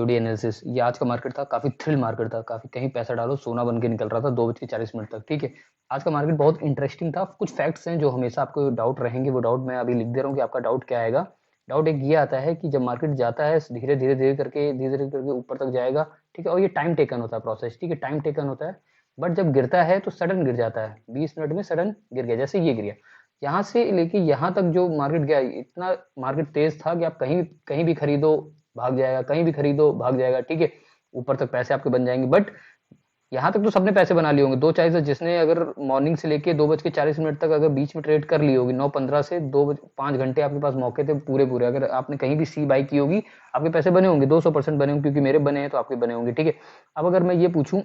COD analysis. ये आज का मार्केट था, काफी थ्रिल मार्केट था, काफी कहीं पैसा डालो सोना बन के निकल रहा था 2:40 तक। ठीक है, आज का मार्केट बहुत इंटरेस्टिंग था। कुछ फैक्ट्स हैं जो हमेशा आपको डाउट रहेंगे, वो डाउट मैं अभी लिख दे रहा हूँ कि आपका डाउट क्या आएगा। डाउट एक ये आता है कि जब मार्केट जाता है धीरे धीरे करके ऊपर तक जाएगा, ठीक है, और ये टाइम टेकन होता है प्रोसेस, ठीक है, टाइम टेकन होता है। बट जब गिरता है तो सडन गिर जाता है, 20 मिनट में सडन गिर गया, जैसे ये गिर गया। यहाँ से लेके यहाँ तक जो मार्केट गया, इतना मार्केट तेज था कि आप कहीं कहीं भी खरीदो भाग जाएगा, कहीं भी खरीदो भाग जाएगा, ठीक है, ऊपर तक पैसे आपके बन जाएंगे। बट यहाँ तक तो सबने पैसे बना लिए होंगे। दो चॉइस, जिसने अगर मॉर्निंग से लेके 2:40 तक अगर बीच में ट्रेड कर ली होगी, 9:15 से 5 घंटे आपके पास मौके थे पूरे पूरे, अगर आपने कहीं भी सी बाई की होगी, आपके पैसे बने होंगे, 200% बने होंगे, क्योंकि मेरे बने हैं तो आपके बने होंगे। ठीक है, अब अगर मैं ये पूछूं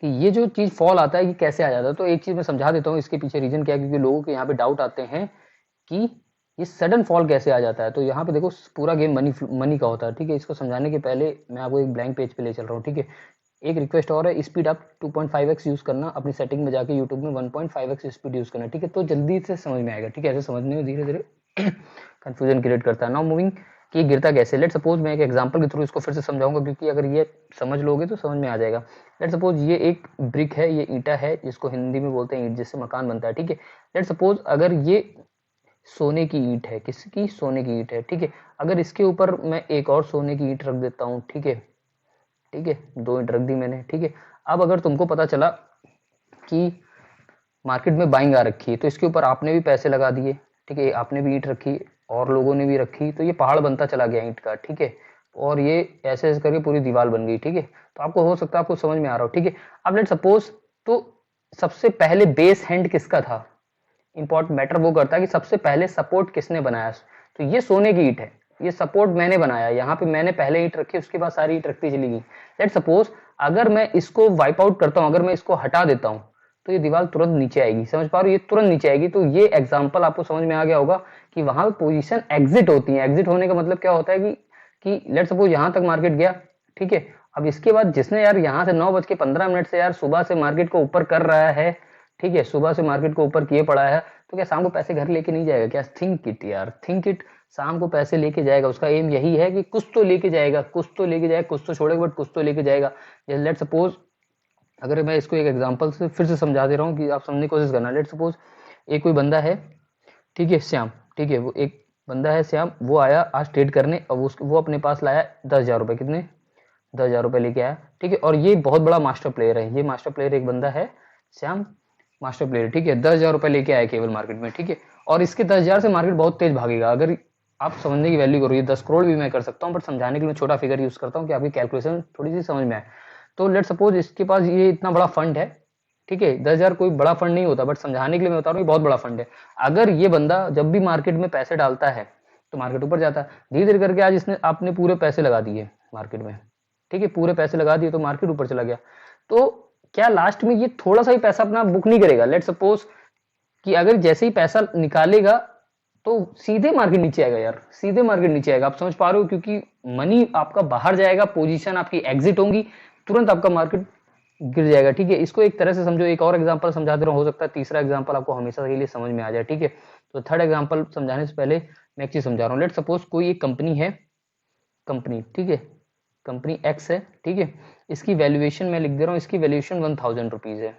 कि ये जो चीज फॉल आता है ये कैसे आ जाता है, तो एक चीज मैं समझा देता हूँ इसके पीछे रीजन क्या है, क्योंकि लोगों के यहाँ पे डाउट आते हैं कि ये सडन फॉल कैसे आ जाता है। तो यहाँ पे देखो पूरा गेम मनी मनी का होता है। ठीक है, इसको समझाने के पहले मैं आपको एक ब्लैंक पेज पे ले चल रहा हूँ। ठीक है, एक रिक्वेस्ट और है, स्पीड आप 2.5x यूज करना, अपनी सेटिंग में जाके यूट्यूब में 1.5x स्पीड यूज करना। ठीक है, तो जल्दी से समझ में आएगा। ठीक है, ऐसे समझने में धीरे धीरे कंफ्यूजन क्रिएट करता है। नाउ मूविंग कि गिरता कैसे, लेट सपोज मैं एक एग्जांपल के थ्रू इसको फिर से समझाऊंगा, क्योंकि अगर ये समझ लोगे तो समझ में आ जाएगा। लेट सपोज ये एक ब्रिक है, ये ईंटा है, जिसको हिंदी में बोलते हैं ईंट, जिससे मकान बनता है। ठीक है, लेट सपोज अगर ये सोने की ईंट है, किसकी, सोने की ईंट है। ठीक है, अगर इसके ऊपर मैं एक और सोने की ईंट रख देता हूँ, ठीक है, ठीक है, 2 ईंट रख दी मैंने। ठीक है, अब अगर तुमको पता चला कि मार्केट में बाइंग आ रखी है, तो इसके ऊपर आपने भी पैसे लगा दिए, ठीक है, आपने भी ईंट रखी और लोगों ने भी रखी, तो ये पहाड़ बनता चला गया ईंट का। ठीक है, और ये ऐसे ऐसे करके पूरी दीवार बन गई। ठीक है, तो आपको हो सकता है आपको समझ में आ रहा हो। ठीक है, अब लेट सपोज, तो सबसे पहले बेस हैंड किसका था, इंपॉर्टेंट मैटर वो करता है कि सबसे पहले सपोर्ट किसने बनाया। तो ये सोने की ईंट है, ये सपोर्ट मैंने बनाया, यहाँ पे मैंने पहले ईंट रखी, उसके बाद सारी ईंट रखती चली गई। लेट सपोज अगर मैं इसको वाइप आउट करता हूँ, अगर मैं इसको हटा देता हूँ, तो ये दीवार तुरंत नीचे आएगी। समझ पा रहे हो, ये तुरंत नीचे आएगी। तो ये एग्जांपल आपको समझ में आ गया होगा कि वहां पोजीशन एग्जिट होती है। एग्जिट होने का मतलब क्या होता है कि लेट सपोज यहाँ तक मार्केट गया, ठीक है, अब इसके बाद जिसने यार यहाँ से 9:15 से यार सुबह से मार्केट को ऊपर कर रहा है, ठीक है, सुबह से मार्केट को ऊपर किए पड़ा है, तो क्या शाम को पैसे घर लेके नहीं जाएगा क्या? थिंक इट यार, थिंक इट, शाम को पैसे लेके जाएगा। उसका एम यही है कि कुछ तो लेके जाएगा, कुछ तो लेके जाएगा, कुछ तो छोड़ेगा बट कुछ तो लेके जाएगा। जैसे लेट सपोज अगर मैं इसको एक एग्जांपल से फिर से समझा दे रहा हूँ कि आप समझने की कोशिश करना। लेट सपोज एक कोई बंदा है, ठीक है, श्याम, ठीक है, वो एक बंदा है श्याम, वो आया आज ट्रेड करने, और वो अपने पास लाया 10,000 रुपए, कितने, 10,000 रुपए लेके आया। ठीक है, और ये बहुत बड़ा मास्टर प्लेयर है, ये मास्टर प्लेयर एक बंदा है श्याम, मास्टर प्लेयर। ठीक है, 10,000 रुपए लेके आया केवल मार्केट में। ठीक है, और इसके 10,000 से मार्केट बहुत तेज भागेगा। अगर आप समझने की वैल्यू करो, ये 10 करोड़ भी मैं कर सकता हूँ, बट समझाने के लिए मैं छोटा फिगर यूज करता हूँ कि आपकी कैलकुलेशन थोड़ी सी समझ में आए। तो लेट सपोज इसके पास ये इतना बड़ा फंड है, ठीक है, 10,000 कोई बड़ा फंड नहीं होता, बट समझाने के लिए मैं बता रहा हूँ बहुत बड़ा फंड है। अगर ये बंदा जब भी मार्केट में पैसे डालता है तो मार्केट ऊपर जाता है। धीरे धीरे करके आज इसने आपने पूरे पैसे लगा दिए मार्केट में, ठीक है, पूरे पैसे लगा दिए तो मार्केट ऊपर चला गया। तो क्या लास्ट में ये थोड़ा सा ही पैसा अपना बुक नहीं करेगा? लेट सपोज कि अगर जैसे ही पैसा निकालेगा तो सीधे मार्केट नीचे आएगा यार, सीधे मार्केट नीचे आएगा। आप समझ पा रहे हो, क्योंकि मनी आपका बाहर जाएगा, पोजीशन आपकी एग्जिट होंगी, तुरंत आपका मार्केट गिर जाएगा। ठीक है, इसको एक तरह से समझो, एक और एग्जांपल समझा दे रहा हूं, हो सकता है तीसरा एग्जांपल आपको हमेशा के लिए समझ में आ जाए। ठीक है, तो थर्ड एग्जांपल समझाने से पहले मैं एक चीज समझा रहा हूँ। लेट सपोज कोई एक कंपनी है, कंपनी, ठीक है, कंपनी एक्स है, ठीक है, इसकी वैल्यूएशन मैं लिख दे रहा हूँ, इसकी वैल्यूएशन 1,000 रुपीज है।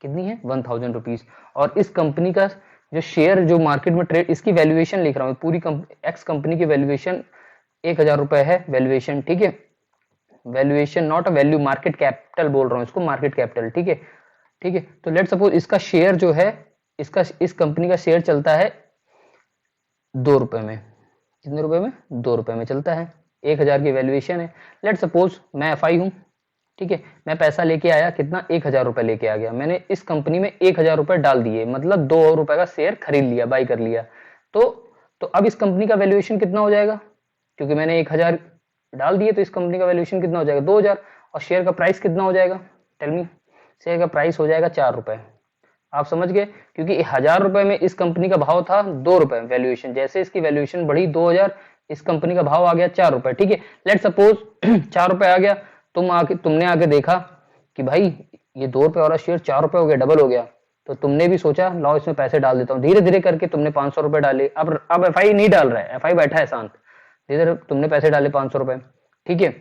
कितनी है? 1,000 रुपीज। और इस कंपनी का जो शेयर जो मार्केट में ट्रेड, इसकी वैल्यूएशन लिख रहा हूँ, पूरी एक्स कंपनी की वैल्यूएशन 1,000 रुपए है वैल्यूएशन। ठीक है, valuation not a value, market capital बोल रहा हूँ इसको, मार्केट कैपिटल। ठीक है, ठीक है, तो लेट सपोज इसका शेयर जो है, इसका इस कंपनी का शेयर चलता है 2 रुपए में। कितने रुपए में? 2 रुपए में चलता है। 1,000 की वैल्यूएशन है। लेट सपोज मैं एफआई हूँ, ठीक है, मैं पैसा लेके आया, कितना, 1,000 रुपए लेके आ गया, मैंने इस कंपनी में 1,000 रुपए डाल दिए, मतलब 2 रुपए का शेयर खरीद लिया, बाई कर लिया। तो तो अब इस कंपनी का वैल्यूएशन कितना हो जाएगा? क्योंकि मैंने 1,000 डाल दिए, तो इस कंपनी का वैल्यूएशन कितना हो जाएगा? 2,000। और शेयर का प्राइस कितना हो जाएगा? Tell me. शेयर का प्राइस हो जाएगा 4 रुपए। आप समझ गए, क्योंकि 1,000 रुपए में इस कंपनी का भाव था 2 रुपए वैल्यूएशन, जैसे इसकी वैल्यूएशन बढ़ी 2,000, इस कंपनी का भाव आ गया 4 रुपए। ठीक है, लेट सपोज 4 रुपए आ गया, तुमने आके देखा कि भाई ये 2 रुपए वाला शेयर 4 रुपए हो गया, डबल हो गया, तो तुमने भी सोचा लाओ इसमें पैसे डाल देता हूँ। धीरे धीरे करके तुमने 500 रुपए डाले। अब एफआई नहीं डाल रहा है, एफआई बैठा है शांत, धीरे धीरे तुमने पैसे डाले 500 रुपए। ठीक है,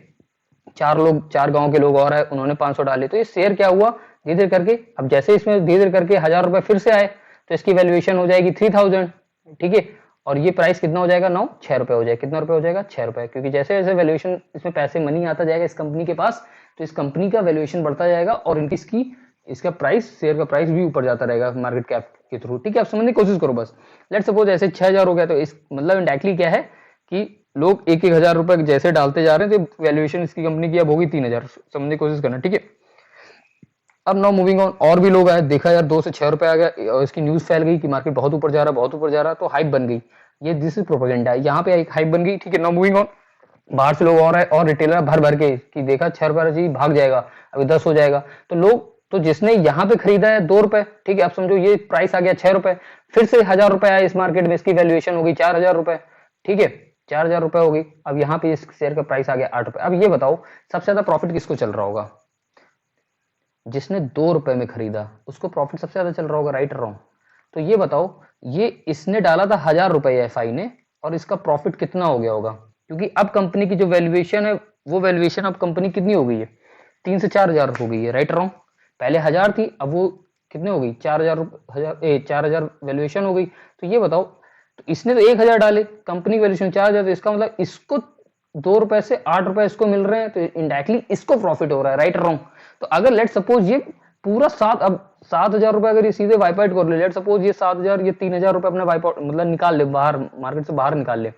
4 गांव के लोग और है, उन्होंने 500 डाले, तो ये शेयर क्या हुआ धीरे धीरे करके, अब जैसे इसमें धीरे धीरे करके 1000 रुपए फिर से आए तो इसकी वैल्यूएशन हो जाएगी 3000, ठीक है, और ये प्राइस कितना हो जाएगा 6 रुपए हो जाएगा, कितना रुपए हो जाएगा 6 रुपए, क्योंकि जैसे जैसे वैल्यूएशन इसमें पैसे मनी आता जाएगा इस कंपनी के पास, तो इस कंपनी का वैल्यूएशन बढ़ता जाएगा और इनकी इसका प्राइस, शेयर का प्राइस भी ऊपर जाता रहेगा मार्केट कैप के थ्रू, ठीक है। आप समझने की कोशिश करो बस। लेट सपोज ऐसे 6000 हो गया, तो इस मतलब इंडायरेक्टली क्या है कि लोग 1000 रुपए जैसे डालते जा रहे हैं, तो वैल्यूएशन इसकी कंपनी की अब होगी 3000, समझने की कोशिश करना, ठीक है। अब नाउ मूविंग ऑन, और भी लोग आए, देखा यार 2 से 6 रुपए आ गया और इसकी न्यूज फैल गई कि मार्केट बहुत ऊपर जा रहा है, बहुत ऊपर जा रहा है, तो हाइप बन गई, ये दिस इज प्रोपेगेंडा है, यहाँ पे एक हाइप बन गई, ठीक है। नाउ मूविंग ऑन, बाहर से लोग और आए और रिटेलर भर भर के कि देखा 6 रुपए जी भाग जाएगा, अभी 10 हो जाएगा, तो लोग, तो जिसने यहाँ पे खरीदा है 2 रुपए, ठीक है, आप समझो ये प्राइस आ गया 6 रुपए, फिर से 1000 रुपए आया इस मार्केट में, इसकी वैल्यूएशन हो गई 4000 रुपए, ठीक है, 4000 रुपए हो गई। अब यहाँ पे इस शेयर का प्राइस आ गया 8 रुपए। अब ये बताओ सबसे ज्यादा प्रॉफिट किसको चल रहा होगा? जिसने 2 रुपए में खरीदा उसको प्रॉफिट सबसे ज्यादा चल रहा होगा, राइट रॉन्ग? तो ये बताओ, ये इसने डाला था 1000 रुपए एफआई ने, और इसका प्रॉफिट कितना हो गया होगा? क्योंकि अब कंपनी की जो वैल्यूएशन है, वो वैल्यूएशन अब कंपनी कितनी हो गई है, 3 से 4000 हो गई है, राइट रॉन्ग? पहले 1000 थी, अब वो कितने हो गई, 4000 वैल्यूएशन हो गई। तो ये बताओ, तो इसने तो 1000 डाले, कंपनी की वैल्यूएशन 4000, तो इसका मतलब इसको 2 रुपए से 8 रुपए इसको मिल रहे हैं, तो इंडायरेक्टली इसको प्रॉफिट हो रहा है, राइट रॉन्ग? तो अगर लेट सपोज ये पूरा 7000 रुपए अगर ये सीधे वाइप आउट कर ले, लेट सपोज ये 7000, ये 3000 रुपए अपने वाइप आउट मतलब निकाल ले, बाहर मार्केट से बाहर निकाल ले,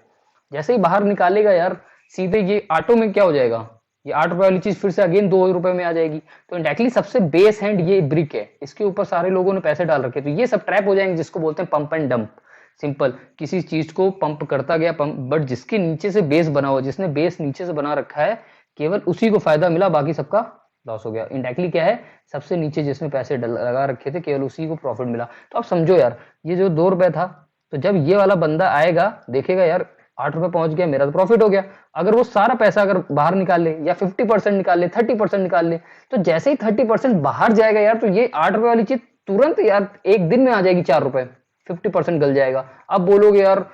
जैसे ही बाहर निकालेगा यार, सीधे ये ऑटो में क्या हो जाएगा, ये 8 रुपए वाली चीज फिर से अगेन 2 रुपए में आ जाएगी। तो इंडायरेक्टली सबसे बेस हैंड ये ब्रिक है, इसके ऊपर सारे लोगों ने पैसे डाल रखे, तो ये सब ट्रैप हो जाएंगे, जिसको बोलते हैं पंप एंड डंप। सिंपल, किसी चीज को पंप करता गया पंप, बट जिसके नीचे से बेस बना हुआ, जिसने बेस नीचे से बना रखा है, केवल उसी को फायदा मिला, बाकी सबका लॉस हो गया। इंडायरेक्टली क्या है, सबसे नीचे जिसने पैसे लगा रखे थे, केवल उसी को प्रॉफिट मिला। तो आप समझो यार, ये जो 2 रुपए था, तो जब ये वाला बंदा आएगा देखेगा यार 8 रुपए पहुंच गया, मेरा तो प्रॉफिट हो गया। अगर वो सारा पैसा अगर बाहर निकाल ले, या 50% निकाल ले, 30% निकाल ले, तो जैसे ही 30% बाहर जाएगा यार, तो ये 8 रुपए वाली चीज तुरंत यार एक दिन में आ जाएगी 4 रुपए, 50% गल जाएगा। अब बोलोगे यार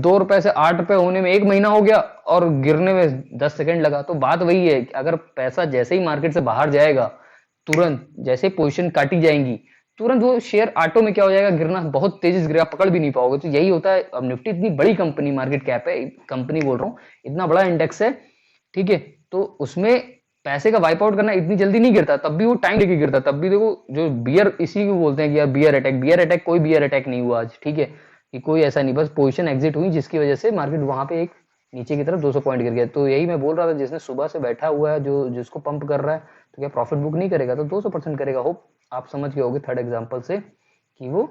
2 रुपए से 8 रुपए होने में 1 महीना हो गया और गिरने में 10 सेकंड लगा, तो बात वही है कि अगर पैसा जैसे ही मार्केट से बाहर जाएगा, तुरंत जैसे पोजीशन काटी जाएंगी, तुरंत वो शेयर ऑटो में क्या हो जाएगा, गिरना बहुत तेजी से गिरेगा, पकड़ भी नहीं पाओगे। तो यही होता है। अब निफ्टी इतनी बड़ी कंपनी, मार्केट कैप है, कंपनी बोल रहा हूँ, इतना बड़ा इंडेक्स है, ठीक है, तो उसमें पैसे का वाइप आउट करना इतनी जल्दी नहीं गिरता, तब भी वो टाइम लेके गिरता। तब भी देखो, जो बियर, इसी को बोलते हैं कि यार बियर अटैक, कोई बियर अटैक नहीं हुआ आज, ठीक है, कि कोई ऐसा नहीं, बस पोजीशन एग्जिट हुई, जिसकी वजह से मार्केट वहां पे एक नीचे की तरफ 200 पॉइंट गिर गया। तो यही मैं बोल रहा था, जिसने सुबह से बैठा हुआ है, जो जिसको पंप कर रहा है, तो क्या प्रॉफिट बुक नहीं करेगा? तो 200% करेगा। होप आप समझ गए होगे थर्ड एग्जांपल से कि वो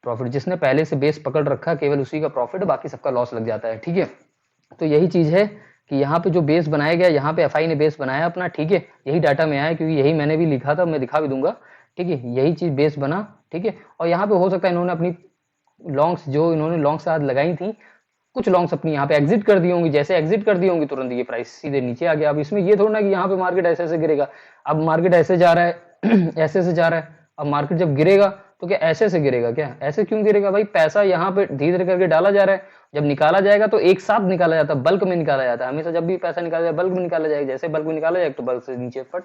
प्रॉफिट, जिसने पहले से बेस पकड़ रखा, केवल उसी का प्रॉफिट, बाकी सबका लॉस लग जाता है, ठीक है। तो यही चीज है कि यहाँ पे जो बेस बनाया गया, यहाँ पे एफआई ने बेस बनाया अपना, ठीक है, यही डाटा में आया, क्योंकि यही मैंने भी लिखा था, मैं दिखा भी दूंगा, ठीक है, यही चीज बेस बना, ठीक है। और यहाँ पे हो सकता है इन्होंने अपनी लॉन्ग्स, जो इन्होंने लॉन्ग्स आज लगाई थी, कुछ लॉन्ग्स अपनी यहाँ पे एग्जिट कर दी होंगी, जैसे एग्जिट कर दी होंगी तुरंत ये प्राइस सीधे नीचे आ गया। अब इसमें ये थोड़ा ना कि यहाँ पे मार्केट ऐसे ऐसे गिरेगा, अब मार्केट ऐसे जा रहा है ऐसे से जा रहा है, अब मार्केट जब गिरेगा तो क्या ऐसे से गिरेगा? क्या ऐसे क्यों गिरेगा भाई? पैसा यहाँ पे धीरे धीरे करके डाला जा रहा है, जब निकाला जाएगा तो एक साथ निकाला जाता है, बल्क में निकाला जाता है हमेशा। जब भी पैसा निकाला जाए बल्क में निकाला जाएगा, जैसे बल्क में निकाला जाएगा तो बल्क से नीचे फट,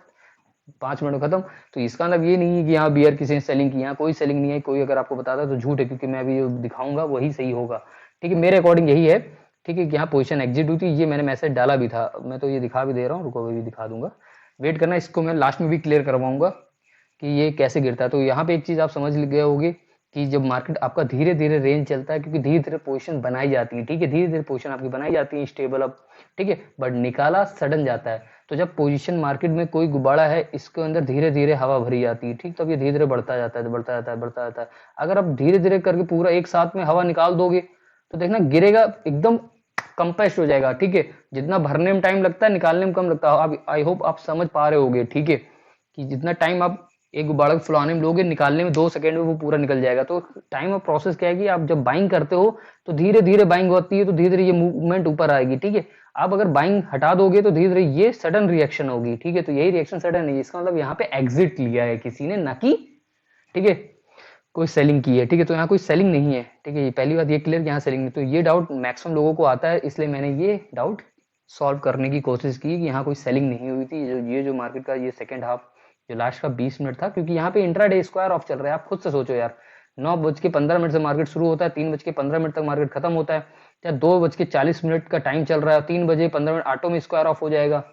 5 मिनट खत्म। तो इसका मतलब ये नहीं है कि यहाँ बियर किसी ने सेलिंग की, यहाँ कोई सेलिंग नहीं है। कोई अगर आपको बताता है तो झूठ है, क्योंकि मैं अभी जो दिखाऊंगा वही सही होगा, ठीक है, मेरे अकॉर्डिंग यही है, ठीक है, कि यहाँ पोजीशन एग्जिट हुई थी, ये मैंने मैसेज डाला भी था, मैं तो ये दिखा भी दे रहा हूँ, रुको अभी भी दिखा दूंगा, वेट करना, इसको मैं लास्ट में भी क्लियर करवाऊंगा कि ये कैसे गिरता है। तो यहाँ पे एक चीज आप समझ गए होगी कि जब मार्केट आपका धीरे धीरे रेंज चलता है, क्योंकि धीरे धीरे पोजीशन बनाई जाती है, ठीक है, धीरे धीरे पोजीशन आपकी बनाई जाती है स्टेबल अप, ठीक है, बट निकाला सडन जाता है। तो जब पोजीशन मार्केट में कोई गुब्बारा है, इसके अंदर धीरे धीरे हवा भरी जाती है, ठीक, तब ये धीरे धीरे बढ़ता जाता है, बढ़ता जाता है, बढ़ता जाता है। अगर आप धीरे धीरे करके पूरा एक साथ में हवा निकाल दोगे तो देखना गिरेगा, एकदम कंप्रेस्ड हो जाएगा, ठीक है, जितना भरने में टाइम लगता है निकालने में कम लगता है। आप, आई होप आप समझ पा रहे होगे, ठीक है, कि जितना टाइम आप एक गुब्बारा को फुलाने में लोगे, निकालने में 2 सेकंड में वो पूरा निकल जाएगा। तो टाइम ऑफ प्रोसेस क्या है कि आप जब बाइंग करते हो तो धीरे धीरे बाइंग होती है, तो धीरे धीरे ये मूवमेंट ऊपर आएगी, ठीक है। आप अगर बाइंग हटा दोगे तो धीरे धीरे ये सडन रिएक्शन होगी, ठीक है, तो यही रिएक्शन सडन है, इसका मतलब यहाँ पे एग्जिट लिया है किसी ने, ना कि, ठीक है, कोई सेलिंग की है, ठीक है। तो यहाँ कोई सेलिंग नहीं है, ठीक है, पहली बात ये क्लियर, यहाँ सेलिंग नहीं। तो ये डाउट मैक्सिमम लोगों को आता है, इसलिए मैंने ये डाउट सॉल्व करने की कोशिश की कि यहाँ कोई सेलिंग नहीं हुई थी। जो मार्केट का ये सेकंड हाफ जो लास्ट का 20 मिनट था, क्योंकि यहाँ पे इंट्राडे स्क्वायर ऑफ चल रहा है। आप खुद से सोचो यार, 9:15 से मार्केट शुरू होता है, 3:15 तक मार्केट खत्म होता है, या 2:40 का टाइम चल रहा है, 3:15 ऑटो में स्क्वायर ऑफ हो जाएगा।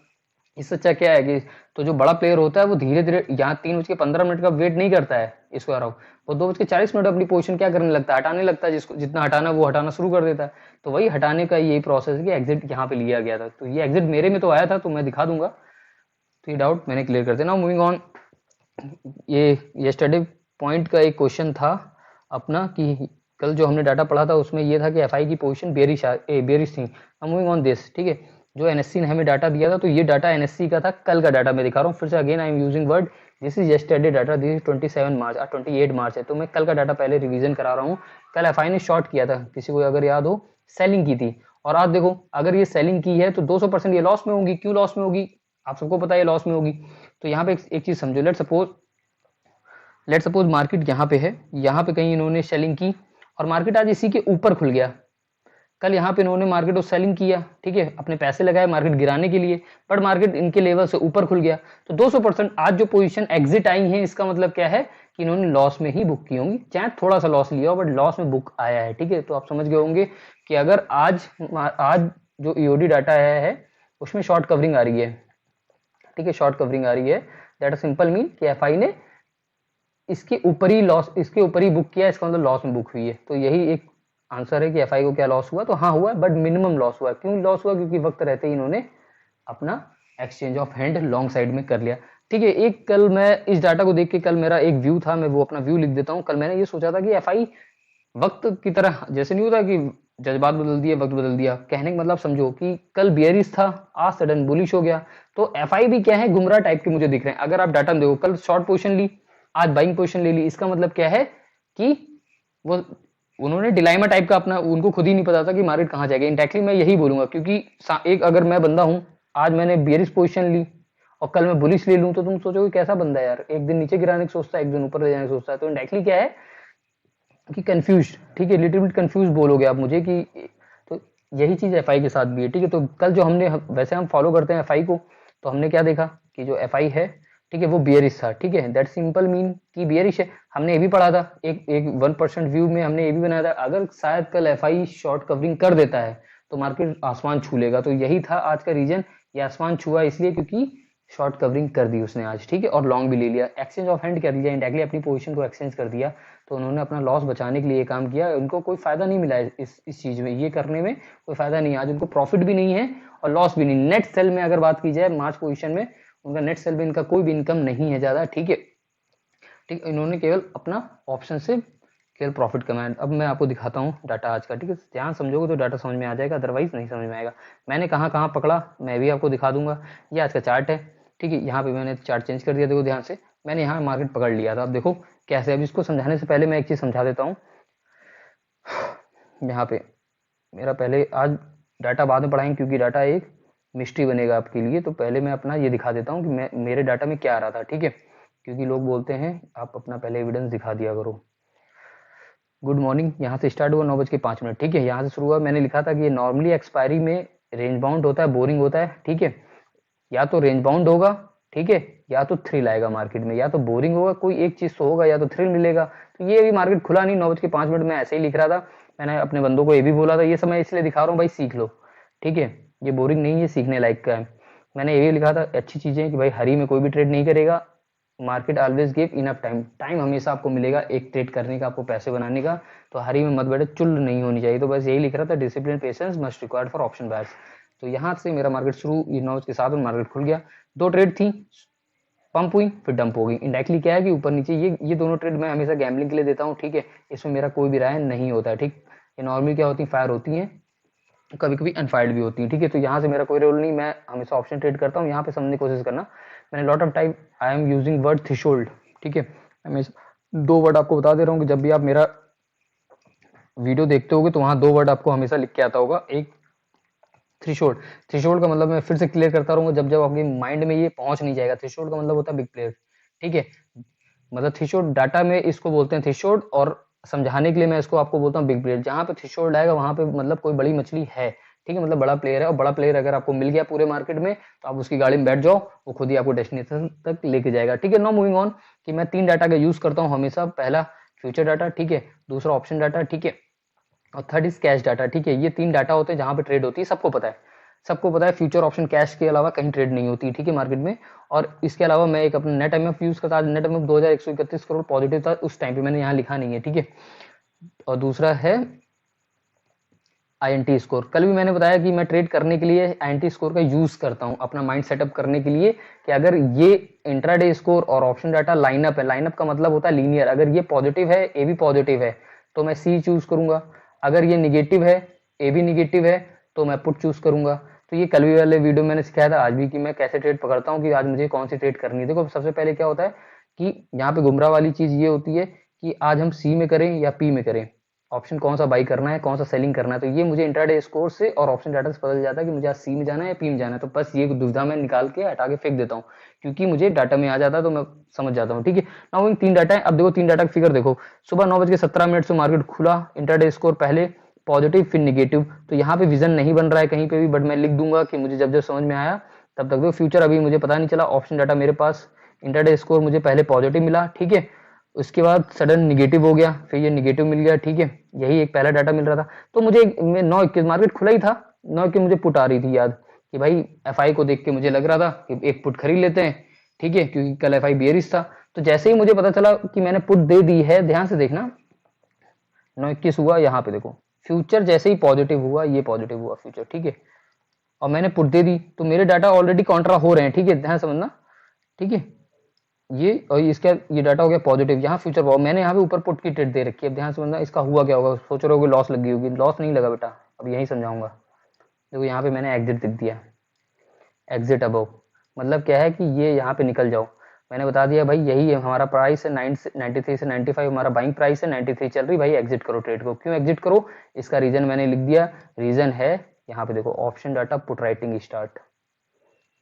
इससे अच्छा क्या है कि तो जो बड़ा प्लेयर होता है वो धीरे धीरे यहाँ 3:15 का वेट नहीं करता है स्क्वायर ऑफ, वो 2:40 अपनी पोजीशन क्या करने लगता है, हटाने लगता है। जिसको जितना हटाना वो हटाना शुरू कर देता है। तो वही हटाने का यही प्रोसेस है कि एग्जिट यहाँ पे लिया गया था। तो ये एग्जिट मेरे में तो आया था, तो मैं दिखा दूंगा। तो ये डाउट मैंने क्लियर कर दिया। नाउ मूविंग ऑन, ये यस्टरडे पॉइंट का एक क्वेश्चन था अपना कि कल जो हमने डाटा पढ़ा था उसमें ये था कि एफआई की पोजीशन बेरिश थी। नाउ मूविंग ऑन दिस, ठीक है। जो एनएससी ने हमें डाटा दिया था, तो ये डाटा एनएससी का था, कल का डाटा मैं दिखा रहा हूँ फिर से। Again I am using word, this is yesterday data, this is 27 मार्च, 28 मार्च है। तो मैं कल का डाटा पहले रिवीजन करा रहा हूँ। कल एफआई ने शॉर्ट किया था, किसी को अगर याद हो, सेलिंग की थी। और आज देखो, अगर ये सेलिंग की है तो 200% ये लॉस में होगी। क्यों लॉस में होगी, आप सबको पता है लॉस में होगी। तो यहाँ पे एक चीज समझो, लेट सपोज मार्केट यहाँ पे है, यहाँ पे कहीं इन्होंने सेलिंग की और मार्केट आज इसी के ऊपर खुल गया। कल यहाँ पे इन्होंने मार्केट को सेलिंग किया, ठीक है, अपने पैसे लगाए मार्केट गिराने के लिए, बट मार्केट इनके लेवल से ऊपर खुल गया। तो 200% आज जो पोजीशन एग्जिट आई है, इसका मतलब क्या है कि इन्होंने लॉस में ही बुक की होंगी, चाहे थोड़ा सा लॉस लिया हो बट लॉस में बुक आया है, ठीक है। तो आप समझ गए होंगे कि अगर आज जो ईओडी डाटा आया है उसमें शॉर्ट कवरिंग आ रही है, ठीक है, शॉर्ट कवरिंग आ रही है। दैट सिंपल मीन कि एफआई ने इसके ऊपर ही बुक किया, इसका मतलब लॉस में बुक हुई है। तो यही एक आंसर है कि एफआई को क्या लॉस हुआ। तो हाँ हुआ है, बट मिनिमम लॉस हुआ है। क्यों लॉस हुआ, क्योंकि वक्त रहते ही इन्होंने अपना exchange of hand long side में कर लिया, ठीक है। एक कल मैं इस डाटा को देख के, कल मेरा एक व्यू था, मैं वो अपना व्यू लिख देता हूँ। कल मैंने ये सोचा था कि एफआई वक्त की तरह, जैसे नहीं होता कि जज्बात बदल दिए, वक्त बदल दिया, कहने का मतलब समझो कि कल बियरिश था, आज सडन बुलिश हो गया। तो एफआई भी क्या है, गुमराह टाइप के मुझे दिख रहे हैं। अगर आप डाटा देखो, कल शॉर्ट पोजीशन ली, आज बाइंग पोजीशन ले ली, इसका मतलब क्या है कि वो उन्होंने डिलाइमा टाइप का अपना, उनको खुद ही नहीं पता था कि मार्केट कहाँ जाएगा। इंडायरेक्टली मैं यही बोलूंगा, क्योंकि एक अगर मैं बंदा हूं, आज मैंने बियरिश पोजीशन ली और कल मैं बुलिश ले लूं, तो तुम सोचोगे कैसा बंदा है यार, एक दिन नीचे गिराने की सोचता है, एक दिन ऊपर ले जाने की सोचता है। तो इंडायरेक्टली क्या है कि कंफ्यूज, ठीक है, लिटिल बिट कंफ्यूज बोलोगे आप मुझे कि, तो यही चीज एफआई के साथ भी है, ठीक है। तो कल जो हमने, वैसे हम फॉलो करते हैं एफआई को, तो हमने क्या देखा कि जो एफआई है, ठीक है, वो बियरिश था, ठीक है। दैट सिंपल मीन कि बियरिश है। हमने ये भी पढ़ा था, एक एक 1% व्यू में हमने ये भी बनाया था, अगर शायद कल एफआई शॉर्ट कवरिंग कर देता है तो मार्केट आसमान छू लेगा। तो यही था आज का रीजन, ये आसमान छुआ इसलिए क्योंकि शॉर्ट कवरिंग कर दी उसने आज, ठीक है, और लॉन्ग भी ले लिया, एक्सचेंज ऑफ हैंड कर दिया, इंडायरेक्टली अपनी पोजीशन को एक्सचेंज कर दिया। तो उन्होंने अपना लॉस बचाने के लिए काम किया। उनको कोई फायदा नहीं मिला इस चीज में, ये करने में कोई फायदा नहीं है। आज उनको प्रॉफिट भी नहीं है और लॉस भी नहीं। नेट सेल में अगर बात की जाए, मार्च पोजीशन में उनका नेट सेल में इनका कोई भी इनकम नहीं है ज्यादा, ठीक है, ठीक। इन्होंने केवल अपना ऑप्शन से केवल प्रॉफिट कमाया। अब मैं आपको दिखाता हूँ डाटा आज का, ठीक है। ध्यान समझोगे तो डाटा समझ में आ जाएगा, अदरवाइज नहीं समझ में आएगा। मैंने कहाँ कहाँ पकड़ा मैं भी आपको दिखा दूंगा। ये आज का चार्ट है, ठीक है। यहाँ पे मैंने चार्ट चेंज कर दिया, देखो ध्यान से, मैंने यहाँ मार्केट पकड़ लिया था। अब देखो कैसे, अब इसको समझाने से पहले मैं एक चीज समझा देता हूँ। यहाँ पे मेरा पहले, आज डाटा बाद में पढ़ाएंगे क्योंकि डाटा एक मिस्ट्री बनेगा आपके लिए। तो पहले मैं अपना ये दिखा देता हूँ कि मैं मेरे डाटा में क्या आ रहा था, ठीक है, क्योंकि लोग बोलते हैं आप अपना पहले एविडेंस दिखा दिया करो। गुड मॉर्निंग, यहाँ से स्टार्ट हुआ 9:05, ठीक है, यहाँ से शुरू हुआ। मैंने लिखा था कि ये नॉर्मली एक्सपायरी में रेंज बाउंड होता है, बोरिंग होता है, ठीक है। या तो रेंज बाउंड होगा, ठीक है, या तो थ्रिल आएगा मार्केट में, या तो बोरिंग होगा, कोई एक चीज तो होगा, या तो थ्रिल मिलेगा। तो ये अभी मार्केट खुला नहीं, 9:05 में ऐसे ही लिख रहा था। मैंने अपने बंदों को ये भी बोला था, ये समय इसलिए दिखा रहा हूँ भाई, सीख लो, ठीक है, ये बोरिंग नहीं है, सीखने लायक का है। मैंने ये भी लिखा था अच्छी चीजें कि भाई हरी में कोई भी ट्रेड नहीं करेगा, market always give enough time, time हमेशा आपको मिलेगा एक ट्रेड करने का, आपको पैसे बनाने का। तो हरी में मत बैठे, चुल नहीं होनी चाहिए। तो बस यही लिख रहा था, discipline patience must required for option buyers. तो यहाँ से मेरा मार्केट शुरू, ये 9 के साथ में मार्केट खुल गया। दो ट्रेड थी, पंप हुई फिर डंप हो गई। इंडायरेक्टली क्या है कि ऊपर नीचे, ये दोनों ट्रेड मैं हमेशा गैम्बलिंग के लिए देता हूँ, ठीक है। इसमें मेरा कोई भी राय नहीं होता है, ठीक। ये नॉर्मली क्या होती है, फायर होती है, कभी कभी अनफायर्ड भी होती है, ठीक है। तो यहाँ से मेरा कोई रोल नहीं, मैं हमेशा ऑप्शन ट्रेड करता हूँ। यहाँ पे समझने की कोशिश करना, मैंने lot of time I am using word threshold, ठीक है। हमेशा दो वर्ड आपको बता दे रहा हूँ कि जब भी आप मेरा वीडियो देखते होगे तो वहां दो वर्ड आपको हमेशा लिख के आता होगा, एक थ्रेशोल्ड। थ्रेशोल्ड का मतलब मैं फिर से क्लियर करता रहूंगा जब जब आपके माइंड में ये पहुंच नहीं जाएगा। थ्रेशोल्ड का मतलब होता है बिग प्लेयर, ठीक है। मतलब थ्रेशोल्ड डाटा में इसको बोलते हैं थ्रेशोल्ड, और समझाने के लिए मैं इसको आपको बोलता हूँ बिग प्लेयर। जहां पे थ्रेशोल्ड आएगा वहां पे मतलब कोई बड़ी मछली है, ठीक है, मतलब बड़ा प्लेयर है, और बड़ा प्लेयर अगर आपको मिल गया पूरे मार्केट में तो आप उसकी गाड़ी में बैठ जाओ, वो खुद ही आपको डेस्टिनेशन तक लेके जाएगा। ठीक है, नाउ मूविंग ऑन कि मैं 3 डाटा का यूज करता हूँ हमेशा। पहला फ्यूचर डाटा, ठीक है, दूसरा ऑप्शन डाटा, ठीक है, और थर्ड इज कैश डाटा। ठीक है, ये 3 डाटा होते हैं जहां पे ट्रेड होती है, सबको पता है, सबको पता है। फ्यूचर ऑप्शन कैश के अलावा कहीं ट्रेड नहीं होती, ठीक है, मार्केट में। और इसके अलावा मैं एक अपना नेट एमएफ यूज करता, नेट एमएफ 2131 करोड़ पॉजिटिव था उस टाइम पे, मैंने यहाँ लिखा नहीं है, ठीक है। और दूसरा है आईएनटी स्कोर। कल भी मैंने बताया कि मैं ट्रेड करने के लिए आईएनटी स्कोर का यूज करता हूं अपना माइंड सेटअप करने के लिए, कि अगर ये इंट्राडे स्कोर और ऑप्शन डाटा लाइनअप है, लाइनअप का मतलब होता है लीनियर, अगर ये पॉजिटिव है, ए भी पॉजिटिव है, तो मैं सी चूज करूंगा। अगर ये निगेटिव है, ए भी निगेटिव है, तो मैं पुट चूज करूंगा। तो ये कल भी वाले वीडियो मैंने सिखाया था, आज भी, कि मैं कैसे ट्रेड पकड़ता हूँ, कि आज मुझे कौन सी ट्रेड करनी है। देखो सबसे पहले क्या होता है कि यहाँ पे गुमराह वाली चीज ये होती है कि आज हम सी में करें या पी में करें, ऑप्शन कौन सा बाई करना है, कौन सा सेलिंग करना है। तो ये मुझे इंट्राडे स्कोर से और ऑप्शन डाटा से पता चल जाता है कि मुझे आज सी में जाना है या पी में जाना है। तो बस ये दुविधा मैं निकाल के हटा के फेंक देता हूँ, क्योंकि मुझे डाटा में आ जाता है तो मैं समझ जाता हूँ। ठीक है, नाउ इन 3 डाटा है। अब देखो 3 डाटा का फिगर देखो, सुबह 9:17 से मार्केट खुला, इंट्राडे स्कोर पहले पॉजिटिव फिर निगेटिव। तो यहाँ पे विजन नहीं बन रहा है कहीं पे भी, बट मैं लिख दूंगा कि मुझे जब जब समझ में आया तब तक। देखो फ्यूचर अभी मुझे पता नहीं चला, ऑप्शन डाटा मेरे पास, इंट्राडे स्कोर मुझे पहले पॉजिटिव मिला, ठीक है, उसके बाद सडन निगेटिव हो गया, फिर ये निगेटिव मिल गया, ठीक है, यही एक पहला डाटा मिल रहा था। तो मुझे 9:21 मार्केट खुला ही था, 9:21 मुझे पुट आ रही थी याद, कि भाई एफआई को देख के मुझे लग रहा था कि एक पुट खरीद लेते हैं, ठीक है, क्योंकि कल एफआई बियरिश था। तो जैसे ही मुझे पता चला कि मैंने पुट दे दी है, ध्यान से देखना, 9:21 हुआ, यहाँ पे देखो फ्यूचर जैसे ही पॉजिटिव हुआ, ये पॉजिटिव हुआ फ्यूचर, ठीक है, और मैंने पुट दे दी, तो मेरे डाटा ऑलरेडी कॉन्ट्रा हो रहे हैं, ठीक है, ध्यान समझना, ठीक है। ये और इसका ये डाटा हो गया पॉजिटिव, यहाँ फ्यूचर पावर मैंने यहाँ पे ऊपर पुट की ट्रेड दे रखी है। अब ध्यान से समझना, इसका हुआ क्या होगा, सोच रहे होगे लॉस लगी होगी, लॉस नहीं लगा बेटा, अब यही समझाऊंगा। देखो यहाँ पे मैंने एग्जिट लिख दिया, एग्जिट अबव, मतलब क्या है कि ये यहाँ पे निकल जाओ। मैंने बता दिया भाई यही है हमारा प्राइस है, 93 से 95 हमारा बाइंग प्राइस है, 93 चल रही, भाई एग्जिट करो ट्रेड को। क्यों एग्जिट करो, इसका रीजन मैंने लिख दिया, रीजन है यहाँ पे देखो, option data put writing start.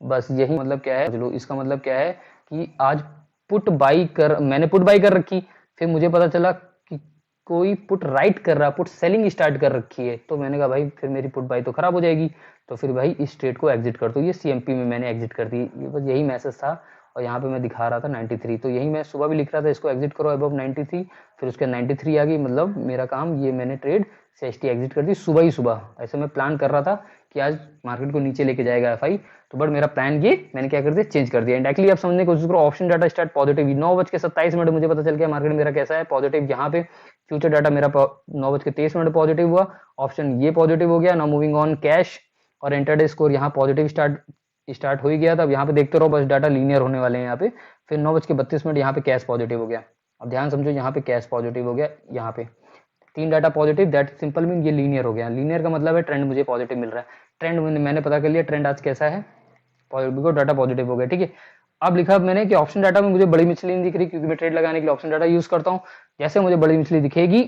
बस यही मतलब क्या है, चलो इसका मतलब क्या है कि आज पुट बाई कर, मैंने पुट बाई कर रखी, फिर मुझे पता चला कि कोई पुट राइट कर रहा, पुट सेलिंग स्टार्ट कर रखी है, तो मैंने कहा भाई फिर मेरी पुट बाई तो खराब हो जाएगी, तो फिर भाई इस ट्रेड को एग्जिट कर दो। ये सीएमपी में मैंने एग्जिट कर दी, ये बस यही मैसेज था। और यहाँ पे मैं दिखा रहा था 93, तो यही मैं सुबह भी लिख रहा था, इसको एग्जिट करो अबव 93, फिर उसके 93 आ गई, मतलब मेरा काम, ये मैंने ट्रेड सीएसटी एग्जिट कर दी सुबह ही सुबह। ऐसे मैं प्लान कर रहा था कि आज मार्केट को नीचे लेके जाएगा एफआई, तो बट मेरा प्लान ये मैंने क्या कर दिया, चेंज कर दिया। इंडायरेक्टली आप समझने की कोशिश करो, ऑप्शन डाटा स्टार्ट पॉजिटिव, 9:27 मुझे पता चल गया मार्केट मेरा कैसा है, पॉजिटिव। यहाँ पे फ्यूचर डाटा मेरा 9:23 पॉजिटिव हुआ, ऑप्शन ये पॉजिटिव हो गया। नाउ मूविंग ऑन कैश और इंटरडे स्कोर यहाँ पॉजिटिव स्टार्ट हो ही गया था। अब यहाँ पे देखते रहो, बस डाटा लीनियर होने वाले हैं यहाँ पे। फिर 9:32 यहाँ पे कैश पॉजिटिव हो गया। अब ध्यान समझो, यहाँ पे कैश पॉजिटिव हो गया, यहाँ पे 3 data positive, that simple mean ये लीनियर हो गया। लीनियर का मतलब है ट्रेंड मुझे पॉजिटिव मिल रहा है। ट्रेंड मैंने पता कर लिया, ट्रेंड आज कैसा है, पॉजिटिव, डाटा पॉजिटिव हो गया, ठीक है। अब लिखा मैंने कि ऑप्शन डाटा में मुझे बड़ी मछली नहीं दिख रही, क्योंकि मैं ट्रेड लगाने के लिए ऑप्शन डाटा यूज करता हूँ। जैसे मुझे बड़ी मछली दिखेगी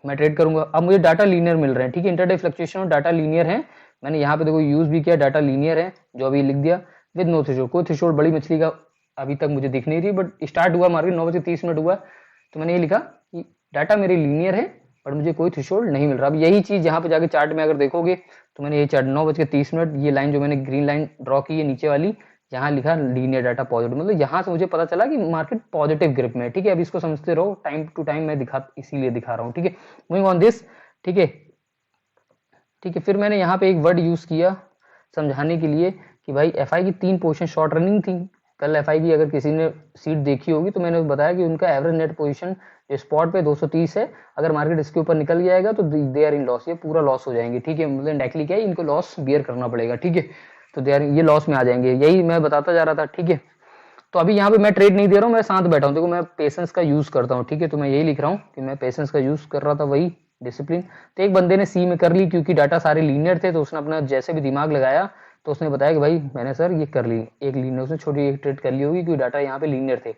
मैं ट्रेड करूंगा। अब मुझे डाटा लीनियर मिल रहे हैं, ठीक है, इंटरडे फ्लक्चुएशन और डाटा लीनियर है। मैंने यहाँ पे देखो यूज भी किया, डाटा लीनियर है, जो अभी लिख दिया, विद नो थ्रेशोल्ड। कोई थ्रेशोल्ड बड़ी मछली का अभी तक मुझे दिख नहीं रही, बट स्टार्ट हुआ मार्केट 9:30 हुआ, तो मैंने ये लिखा कि डाटा मेरे लीनियर है, पर मुझे कोई थ्रेशोल्ड नहीं मिल रहा। अब यही चीज यहाँ पे जाके चार्ट में अगर देखोगे, तो मैंने ये चार्ट 9:30, ये लाइन जो मैंने ग्रीन लाइन ड्रॉ की है नीचे वाली, यहाँ लिखा लीनियर डाटा पॉजिटिव, मतलब यहाँ से मुझे पता चला कि मार्केट पॉजिटिव ग्रिप में है, ठीक है। अब इसको समझते रहो, टाइम टू टाइम मैं इसीलिए दिखा रहा हूँ, ठीक है। मूविंग ऑन दिस, ठीक है, ठीक है। फिर मैंने यहाँ पे एक वर्ड यूज किया समझाने के लिए कि भाई एफआई की 3 पोजीशन शॉर्ट रनिंग थी। कल एफआई की अगर किसी ने सीट देखी होगी, तो मैंने बताया कि उनका एवरेज नेट पोजीशन जो स्पॉट पे 230 है, अगर मार्केट इसके ऊपर निकल जाएगा तो दे आर इन लॉस, ये पूरा लॉस हो जाएंगे, ठीक है। मतलब डायरेक्टली क्या है, इनको लॉस बियर करना पड़ेगा, ठीक है, तो दे आर, ये लॉस में आ जाएंगे, यही मैं बताता जा रहा था, ठीक है। तो अभी यहाँ पे मैं ट्रेड नहीं दे रहा हूँ, मैं शांत बैठा हूँ, देखो मैं पेशेंस का यूज करता हूँ, ठीक है। तो मैं यही लिख रहा हूँ कि मैं पेशेंस का यूज कर रहा था, वही डिसिप्लिन। तो एक बंदे ने सी में कर ली, क्योंकि डाटा सारे लीनियर थे, तो उसने अपना जैसे भी दिमाग लगाया, तो उसने बताया कि भाई मैंने सर ये कर ली, एक लीनियर, उसने छोटी एक ट्रेड कर ली होगी, क्योंकि डाटा यहाँ पे लीनियर थे।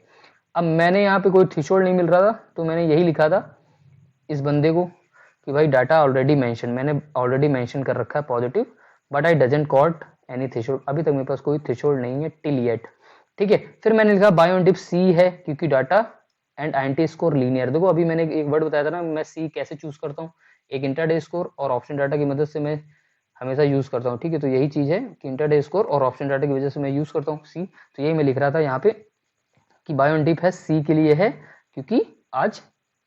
अब मैंने यहाँ पे कोई थ्रेशोल्ड नहीं मिल रहा था, तो मैंने यही लिखा था इस बंदे को कि भाई डाटा ऑलरेडी मेंशन, मैंने ऑलरेडी मेंशन कर रखा है positive, but I doesn't caught any threshold, अभी तक मेरे पास कोई थ्रेशोल्ड नहीं है टिल येट, ठीक है। फिर मैंने लिखा बाय ऑन डिप सी है, क्योंकि data and INT score linear. देखो अभी मैंने एक वर्ड बताया था ना, मैं सी कैसे चूज करता हूँ, एक इंट्राडे स्कोर और ऑप्शन डाटा की मदद से मैं हमेशा यूज करता हूँ, ठीक है। तो यही चीज है कि इंटरडे स्कोर और ऑप्शन डाटा की वजह से मैं यूज करता हूँ सी। तो यही मैं लिख रहा था यहाँ पे कि बाय ऑन डिप है सी के लिए है, क्योंकि आज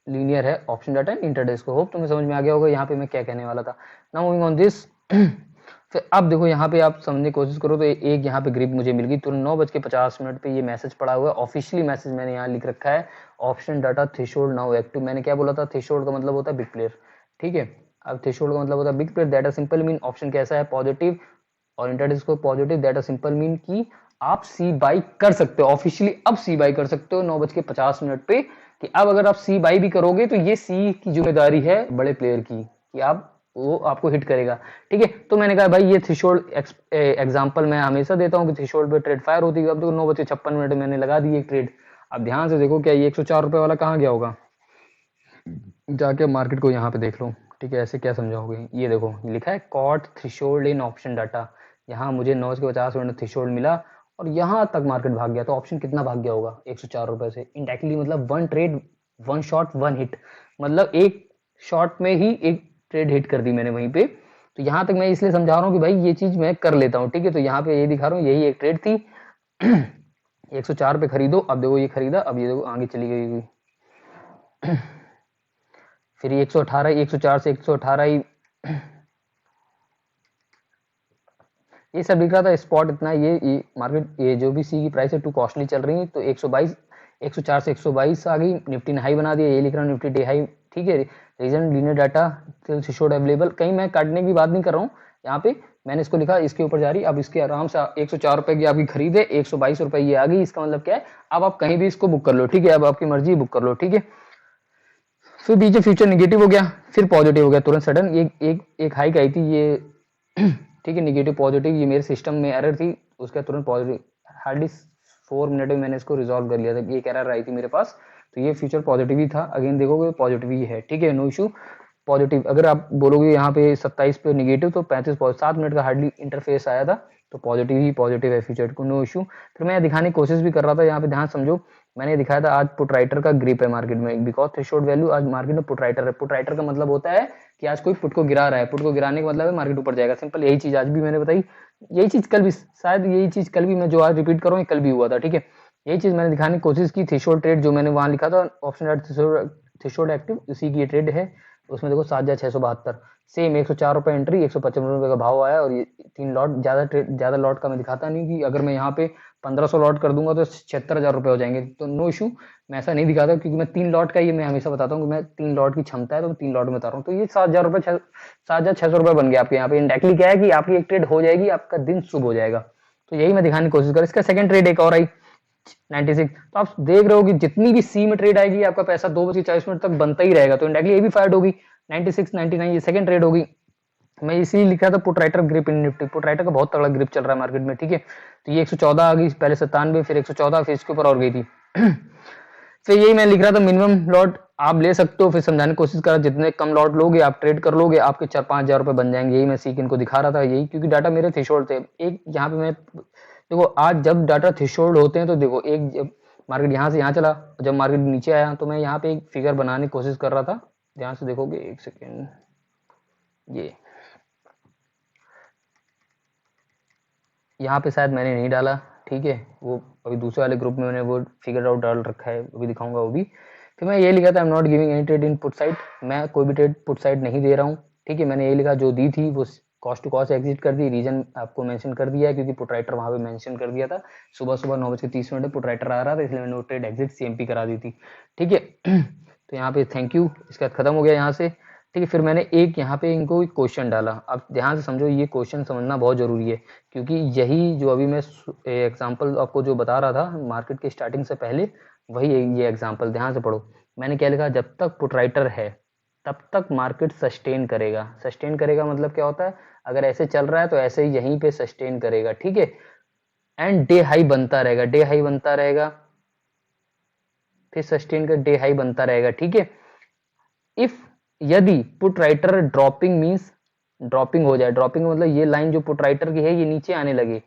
लीनियर है option data and intraday score. Hope तुम्हें समझ में आ गया होगा यहाँ पे मैं क्या कहने वाला था। Now moving on this. फिर अब देखो यहाँ पे आप समझने की कोशिश करो तो एक यहाँ पे ग्रिप मुझे मिल गई तुरंत 9:50 पे। ये मैसेज पड़ा हुआ है, ऑफिशियली मैसेज मैंने यहाँ लिख रखा है, option data threshold now active. मैंने क्या बोला था, थ्रेशोल्ड का मतलब होता है बिग प्लेयर, ठीक है। अब थ्रेशोल्ड का मतलब होता है big player, that simple mean option कैसा है पॉजिटिव और intraday score positive, that simple mean की आप सी बाई कर सकते हो ऑफिशियली। अब सी बाई कर सकते हो 9:50 पे, कि अब अगर आप सी बाई भी करोगे तो ये सी की जिम्मेदारी है बड़े प्लेयर की कि आप वो आपको हिट करेगा, ठीक है। तो मैंने कहा भाई ये थ्रेशोल्ड एग्जांपल मैं हमेशा देता हूँ कि थ्रेशोल्ड पे ट्रेड फायर होती है। अब देखो 9:56 मैंने लगा दी एक ट्रेड। अब ध्यान से देखो क्या ये 104 रुपए वाला कहाँ गया होगा, जाके मार्केट को यहाँ पे देख लो, ठीक है। ऐसे क्या समझाओगे, ये देखो लिखा है कॉट थ्रेशोल्ड इन ऑप्शन डाटा, यहाँ मुझे 9:50 थ्रेशोल्ड मिला और यहाँ तक मार्केट भाग गया। तो ऑप्शन कितना भाग गया होगा 104 रुपए से इनडायरेक्टली, मतलब one trade one shot one hit, मतलब एक शॉट में ही एक ट्रेड हिट कर दी मैंने वहीं पे। तो यहाँ तक मैं इसलिए समझा रहा हूँ कि भाई ये चीज मैं कर लेता हूँ, ठीक है। तो यहाँ पे ये दिखा रहा हूँ, यही एक ट्रेड थी 104 पे खरीदो। अब देखो ये खरीदा, अब ये देखो आगे चली गई फिर ये 118 104 से 118 ही ये सब दिख रहा था स्पॉट इतना। ये मार्केट ये जो भी सी की प्राइस है टू कॉस्टली चल रही है, तो 122 104 से 122 आ गई, निफ्टी ने हाई बना दिया, ये लिख रहा हूँ निफ्टी डे हाई, ठीक है। Reason linear data threshold available, कहीं मैं काटने की बात नहीं कर रहा हूँ यहाँ पे, मैंने इसको लिखा इसके ऊपर जा रही। अब इसके आराम से 104 रुपए की आपकी खरीद है, 122 रुपए ये आ गई, इसका मतलब क्या है अब आप कहीं भी इसको बुक कर लो, ठीक है। अब आपकी मर्जी बुक कर लो, ठीक है। फिर बीच में फ्यूचर निगेटिव हो गया, फिर पॉजिटिव हो गया तुरंत सडन, एक हाइक आई थी ये ठीक है, निगेटिव पॉजिटिव, ये मेरे सिस्टम में एरर थी, उसका तुरंत पॉजिटिव हार्डली 4 मिनट में मैंने इसको रिजॉल्व कर लिया था। एक एरर आई थी मेरे पास, तो ये फ्यूचर पॉजिटिव ही था, अगेन देखोगे पॉजिटिव ही है, ठीक है, नो इशू पॉजिटिव। अगर आप बोलोगे यहाँ पे 27 पे निगेटिव तो 35 7 मिनट का हार्डली इंटरफेस आया था, तो पॉजिटिव ही पॉजिटिव है फ्यूचर को, नो इशू। फिर मैं दिखाने की कोशिश भी कर रहा था, यहाँ पे ध्यान समझो, मैंने दिखाया था आज पुट राइटर का ग्रिप है मार्केट में, बिकॉज थ्रेशोल्ड वैल्यू आज मार्केट में पुट राइटर है। पुट राइटर का मतलब होता है कि आज कोई पुट को गिरा रहा है, पुट को गिराने का मतलब है मार्केट ऊपर जाएगा, सिंपल यही चीज आज भी मैंने बताई, यही चीज कल भी, शायद यही चीज कल भी मैं जो आज रिपीट करूँ कल भी हुआ था, ठीक है। यही चीज मैंने दिखाने की कोशिश की, थ्रेशोल्ड ट्रेड जो मैंने वहां लिखा था ऑप्शन थ्रेशोल्ड एक्टिव, उसी की ये ट्रेड है। उसमें देखो 7,672 सेम 104 रुपए एंट्री, 155 रुपए का भाव आया, और ये 3 लॉट, ज्यादा लॉट का मैं दिखाता नहीं कि अगर मैं यहाँ पे 1500 लॉट कर दूंगा तो 76,000 रुपए हो जाएंगे, तो नो इशू, मैं ऐसा नहीं दिखाता क्योंकि मैं 3 लॉट का, ये मैं हमेशा बताता हूँ कि मैं 3 लॉट की क्षमता है, तो मैं 3 लॉट में बता रहा हूँ। तो ये 7,000 रुपए 7,600 रुपए बन गया आपके यहाँ पे, इंडायरेक्टली क्या है कि आपकी एक ट्रेड हो जाएगी, आपका दिन शुभ हो जाएगा। तो यही मैं दिखाने की कोशिश कर, इसका सेकंड ट्रेड एक और आई 96, तो आप देख रहे हो कि जितनी भी सी में ट्रेड आएगी आपका पैसा 2:40 तक बनता ही रहेगा, तो इंडायरेक्टली ये भी फाइट होगी 96 99, ये सेकंड ट्रेड होगी। मैं इसीलिए लिखा था पुट राइटर ग्रिप इन निफ्टी, पुट राइटर का बहुत तगड़ा ग्रिप चल रहा है मार्केट में, ठीक है। तो ये 114 आ गई, पहले 97, फिर 114, फिर इसके ऊपर और गई थी फिर यही मैं लिख रहा था मिनिमम लॉट आप ले सकते हो, फिर समझाने की कोशिश करा जितने कम लॉट लोगे आप ट्रेड कर लोगे आपके 4-5 हजार रुपए बन जाएंगे, यही मैं सीख इनको दिखा रहा था, यही क्योंकि डाटा मेरे थ्रेशोल्ड थे। एक यहाँ पे मैं देखो आज जब डाटा थ्रेशोल्ड होते हैं तो देखो एक जब मार्केट यहाँ से यहाँ चला, जब मार्केट नीचे आया तो मैं यहाँ पे एक फिगर बनाने की कोशिश कर रहा था, ध्यान से देखोगे एक सेकेंड, ये यहाँ पे शायद मैंने नहीं डाला, ठीक है, वो अभी दूसरे वाले ग्रुप में मैंने वो फिगर आउट डाल रखा है, अभी दिखाऊंगा वो भी। फिर मैं ये लिखा था I am not giving any trade in put side, मैं कोई भी ट्रेड पुट साइड नहीं दे रहा हूँ, ठीक है। मैंने ये लिखा जो दी थी वो कॉस्ट टू कॉस्ट एग्जिट कर दी, रीजन आपको मेंशन कर दिया है क्योंकि पुट राइटर वहां पे मेंशन कर दिया था, सुबह सुबह 9:30 पुट राइटर आ रहा था, इसलिए मैंने वो ट्रेड एग्जिट सीएमपी करा दी थी, ठीक है तो यहाँ पे थैंक यू, इसका खत्म हो गया यहाँ से, ठीक है। फिर मैंने एक यहाँ पे इनको एक क्वेश्चन डाला, अब ध्यान से समझो, ये क्वेश्चन समझना बहुत जरूरी है क्योंकि यही जो अभी मैं एग्जांपल आपको जो बता रहा था मार्केट के स्टार्टिंग से पहले, वही ये एग्जांपल ध्यान से पढ़ो। मैंने क्या लिखा, जब तक पुट राइटर है तब तक मार्केट सस्टेन करेगा, सस्टेन करेगा मतलब क्या होता है, अगर ऐसे चल रहा है तो ऐसे ही यहीं पे सस्टेन करेगा, ठीक है। एंड डे हाई बनता रहेगा, डे हाई बनता रहेगा, फिर सस्टेन कर डे हाई बनता रहेगा, ठीक है। इफ यदि put writer dropping means dropping हो जाए, ड्रॉपिंग मतलब ये लाइन जो पुट राइटर की है ये नीचे आने लगे,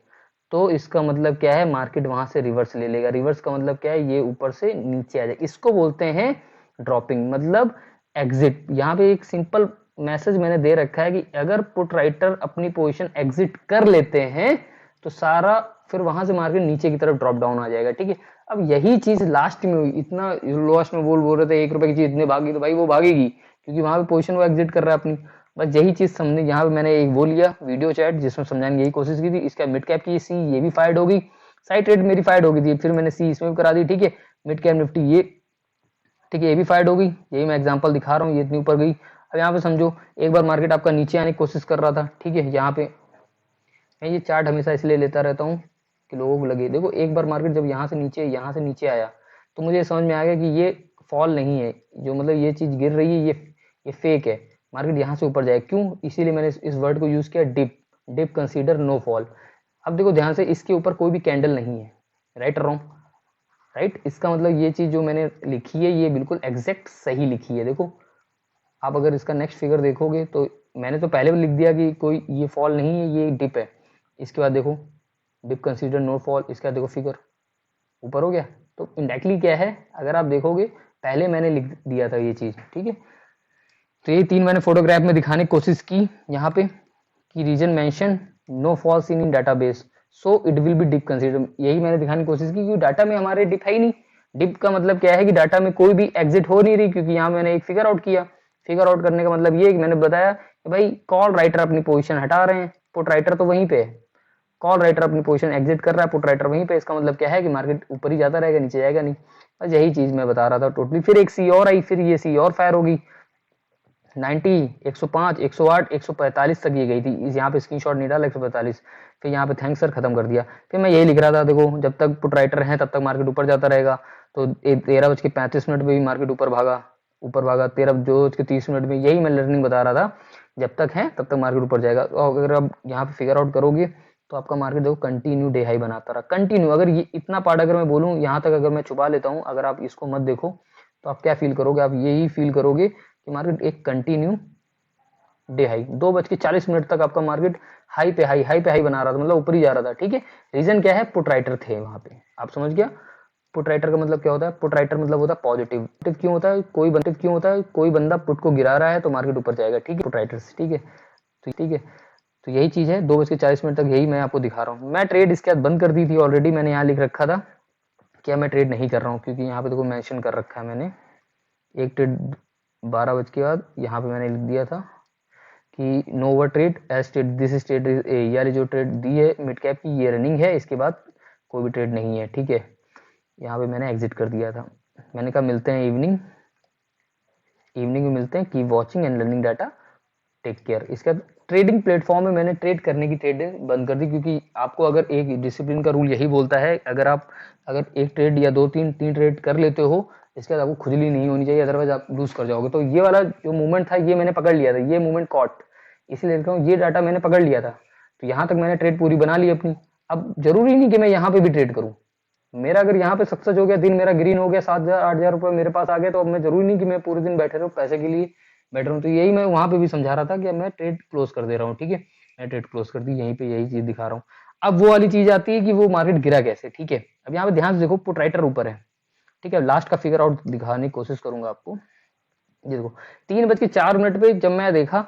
तो इसका मतलब क्या है मार्केट वहां से रिवर्स ले लेगा, रिवर्स का मतलब क्या है ये ऊपर से नीचे आ जाए, इसको बोलते हैं ड्रॉपिंग, मतलब एग्जिट। यहाँ पे एक सिंपल मैसेज मैंने दे रखा है कि अगर पुट राइटर अपनी पोजीशन एग्जिट कर लेते हैं तो सारा फिर वहां से मार्केट नीचे की तरफ ड्रॉप डाउन आ जाएगा, ठीक है। अब यही चीज लास्ट में हुई, इतना लास्ट में बोल रहे थे 1 रुपए की चीज इतने भागी, तो भाई वो भागेगी क्योंकि वहां पे पोजीशन वो एग्जिट कर रहा है अपनी। बस यही चीज समझने, यहाँ पे मैंने एक वो लिया वीडियो चैट जिसमें समझाने की यही कोशिश की थी। इसका मिड कैप की सी ये भी फाइड होगी, साइड ट्रेड मेरी फाइड हो गई थी, फिर मैंने सी इसमें भी करा दी, ठीक है। मिड कैप निफ्टी ये, ठीक है, ये भी फाइड हो गई, यही मैं एग्जांपल दिखा रहा हूँ, ये इतनी ऊपर गई। अब यहाँ पे समझो एक बार मार्केट आपका नीचे आने की कोशिश कर रहा था, ठीक है। यहाँ पे मैं ये चार्ट हमेशा इसलिए लेता रहता हूँ कि लोगों को लगे, देखो एक बार मार्केट जब यहाँ से नीचे आया तो मुझे समझ में आ गया कि ये फॉल नहीं है, जो मतलब ये चीज गिर रही है ये फेक है, मार्केट यहाँ से ऊपर जाए क्यों, इसीलिए मैंने इस वर्ड को यूज किया, dip. Dip consider no fall. अब देखो ध्यान से, इसके ऊपर कोई भी कैंडल नहीं है, राइट रॉन्ग, राइट। इसका मतलब ये चीज जो मैंने लिखी है ये बिल्कुल एग्जैक्ट सही लिखी है। देखो आप अगर इसका नेक्स्ट फिगर देखोगे तो मैंने तो पहले भी लिख दिया कि कोई ये फॉल नहीं है, ये डिप है। इसके बाद देखो डिप कंसीडर नो फॉल, इसका देखो फिगर ऊपर हो गया। तो इंडायरेक्टली क्या है, अगर आप देखोगे पहले मैंने लिख दिया था ये चीज, ठीक है। तो ये 3 मैंने फोटोग्राफ में दिखाने की कोशिश की यहाँ पे कि reason mention no fall seen in database so it will be dip consider, यही मैंने दिखाने की कोशिश की क्योंकि डाटा में हमारे डिप है ही नहीं। डिप का मतलब क्या है कि डाटा में कोई भी एग्जिट हो नहीं रही, क्योंकि यहाँ मैंने एक फिगर आउट किया। फिगर आउट करने का मतलब ये कि मैंने बताया कि भाई कॉल राइटर अपनी पोजीशन हटा रहे हैं, पुट राइटर तो वहीं पे है, कॉल राइटर अपनी पोजीशन एग्जिट कर रहा है, पुट राइटर वहीं पे। इसका मतलब क्या है कि मार्केट ऊपर ही जाता रहेगा, नीचे जाएगा नहीं। बस यही चीज मैं बता रहा था टोटली। फिर एक सी और आई, फिर ये सी और फायर होगी 90, 105, 108, 145 तक ये गई थी। इस यहाँ पे स्क्रीनशॉट नहीं डाला, 145। फिर यहाँ पे थैंक्स सर खत्म कर दिया। फिर मैं यही लिख रहा था, देखो जब तक पुट राइटर है तब तक मार्केट ऊपर जाता रहेगा। तो 13:35 पे भी मार्केट ऊपर भागा, 13:30 में, यही मैं लर्निंग बता रहा था, जब तक है तब तक मार्केट ऊपर जाएगा। और अगर आप यहाँ पे फिगर आउट करोगे तो आपका मार्केट देखो कंटिन्यू डे हाई बनाता रहा, कंटिन्यू। अगर ये इतना पार्ट अगर मैं बोलूँ यहाँ तक अगर मैं छुपा लेता हूँ, अगर आप इसको मत देखो तो आप क्या फील करोगे, आप यही फील करोगे कि मार्केट एक कंटिन्यू डे हाई 2:40 तक आपका मार्केट हाई पे हाई बना रहा था, मतलब ऊपर ही जा रहा था, ठीक है। रीजन क्या है, पुट राइटर थे वहां पे, आप समझ गया। पुट राइटर का मतलब क्या होता है, पुट राइटर मतलब होता है पॉजिटिव। क्यों होता है, कोई बंदा पुट को गिरा रहा है तो मार्केट ऊपर जाएगा, ठीक है, पुट राइटर्स, ठीक है। तो ठीक है, तो यही चीज है, 2:40 तक यही मैं आपको दिखा रहा हूँ। मैं ट्रेड इसके बाद बंद कर दी थी ऑलरेडी, मैंने यहाँ लिख रखा था क्या मैं ट्रेड नहीं कर रहा हूँ, क्योंकि यहाँ पे देखो मेंशन कर रखा है मैंने, एक ट्रेड 12 बजे के बाद यहाँ पे मैंने लिख दिया था कि no over trade as trade, this trade, ये वाली जो ट्रेड दी है मिड कैप की ये रनिंग है, इसके बाद कोई भी ट्रेड नहीं है, ठीक है। यहाँ पे मैंने एग्जिट कर दिया था, मैंने कहा मिलते हैं इवनिंग में मिलते हैं, keep watching and learning data, take care. इसका ट्रेडिंग प्लेटफॉर्म में मैंने ट्रेड करने की ट्रेड बंद कर दी, क्योंकि आपको अगर एक डिसिप्लिन का रूल यही बोलता है, अगर एक ट्रेड या 2-3 ट्रेड कर लेते हो, इसके बाद आपको खुजली नहीं होनी चाहिए, अदरवाइज आप लूज कर जाओगे। तो ये वाला जो मूवमेंट था ये मैंने पकड़ लिया था, ये मूवमेंट कॉट, इसलिए लिख रहा हूँ ये डाटा मैंने पकड़ लिया था। तो यहाँ तक मैंने ट्रेड पूरी बना ली अपनी। अब जरूरी नहीं कि मैं यहाँ पे भी ट्रेड करूँ, मेरा अगर यहाँ पे सक्सेस हो गया, दिन मेरा ग्रीन हो गया, 7,000-8,000 रुपए मेरे पास आ गए, तो अब मैं जरूरी नहीं कि मैं पूरे दिन बैठे रहूँ पैसे के लिए बैठ रहा हूँ। तो यही मैं वहां पे भी समझा रहा था कि मैं ट्रेड क्लोज कर दे रहा हूँ, ठीक है। मैं ट्रेड क्लोज कर दी, यहीं पे यही चीज दिखा रहा हूँ। अब वो वाली चीज आती है कि वो मार्केट गिरा कैसे, ठीक है। अब यहाँ पे ध्यान से देखो, पुट राइटर ऊपर है, ठीक है। लास्ट का फिगर आउट दिखाने की कोशिश करूंगा आपको। ये देखो 3:04 पे जब मैं देखा,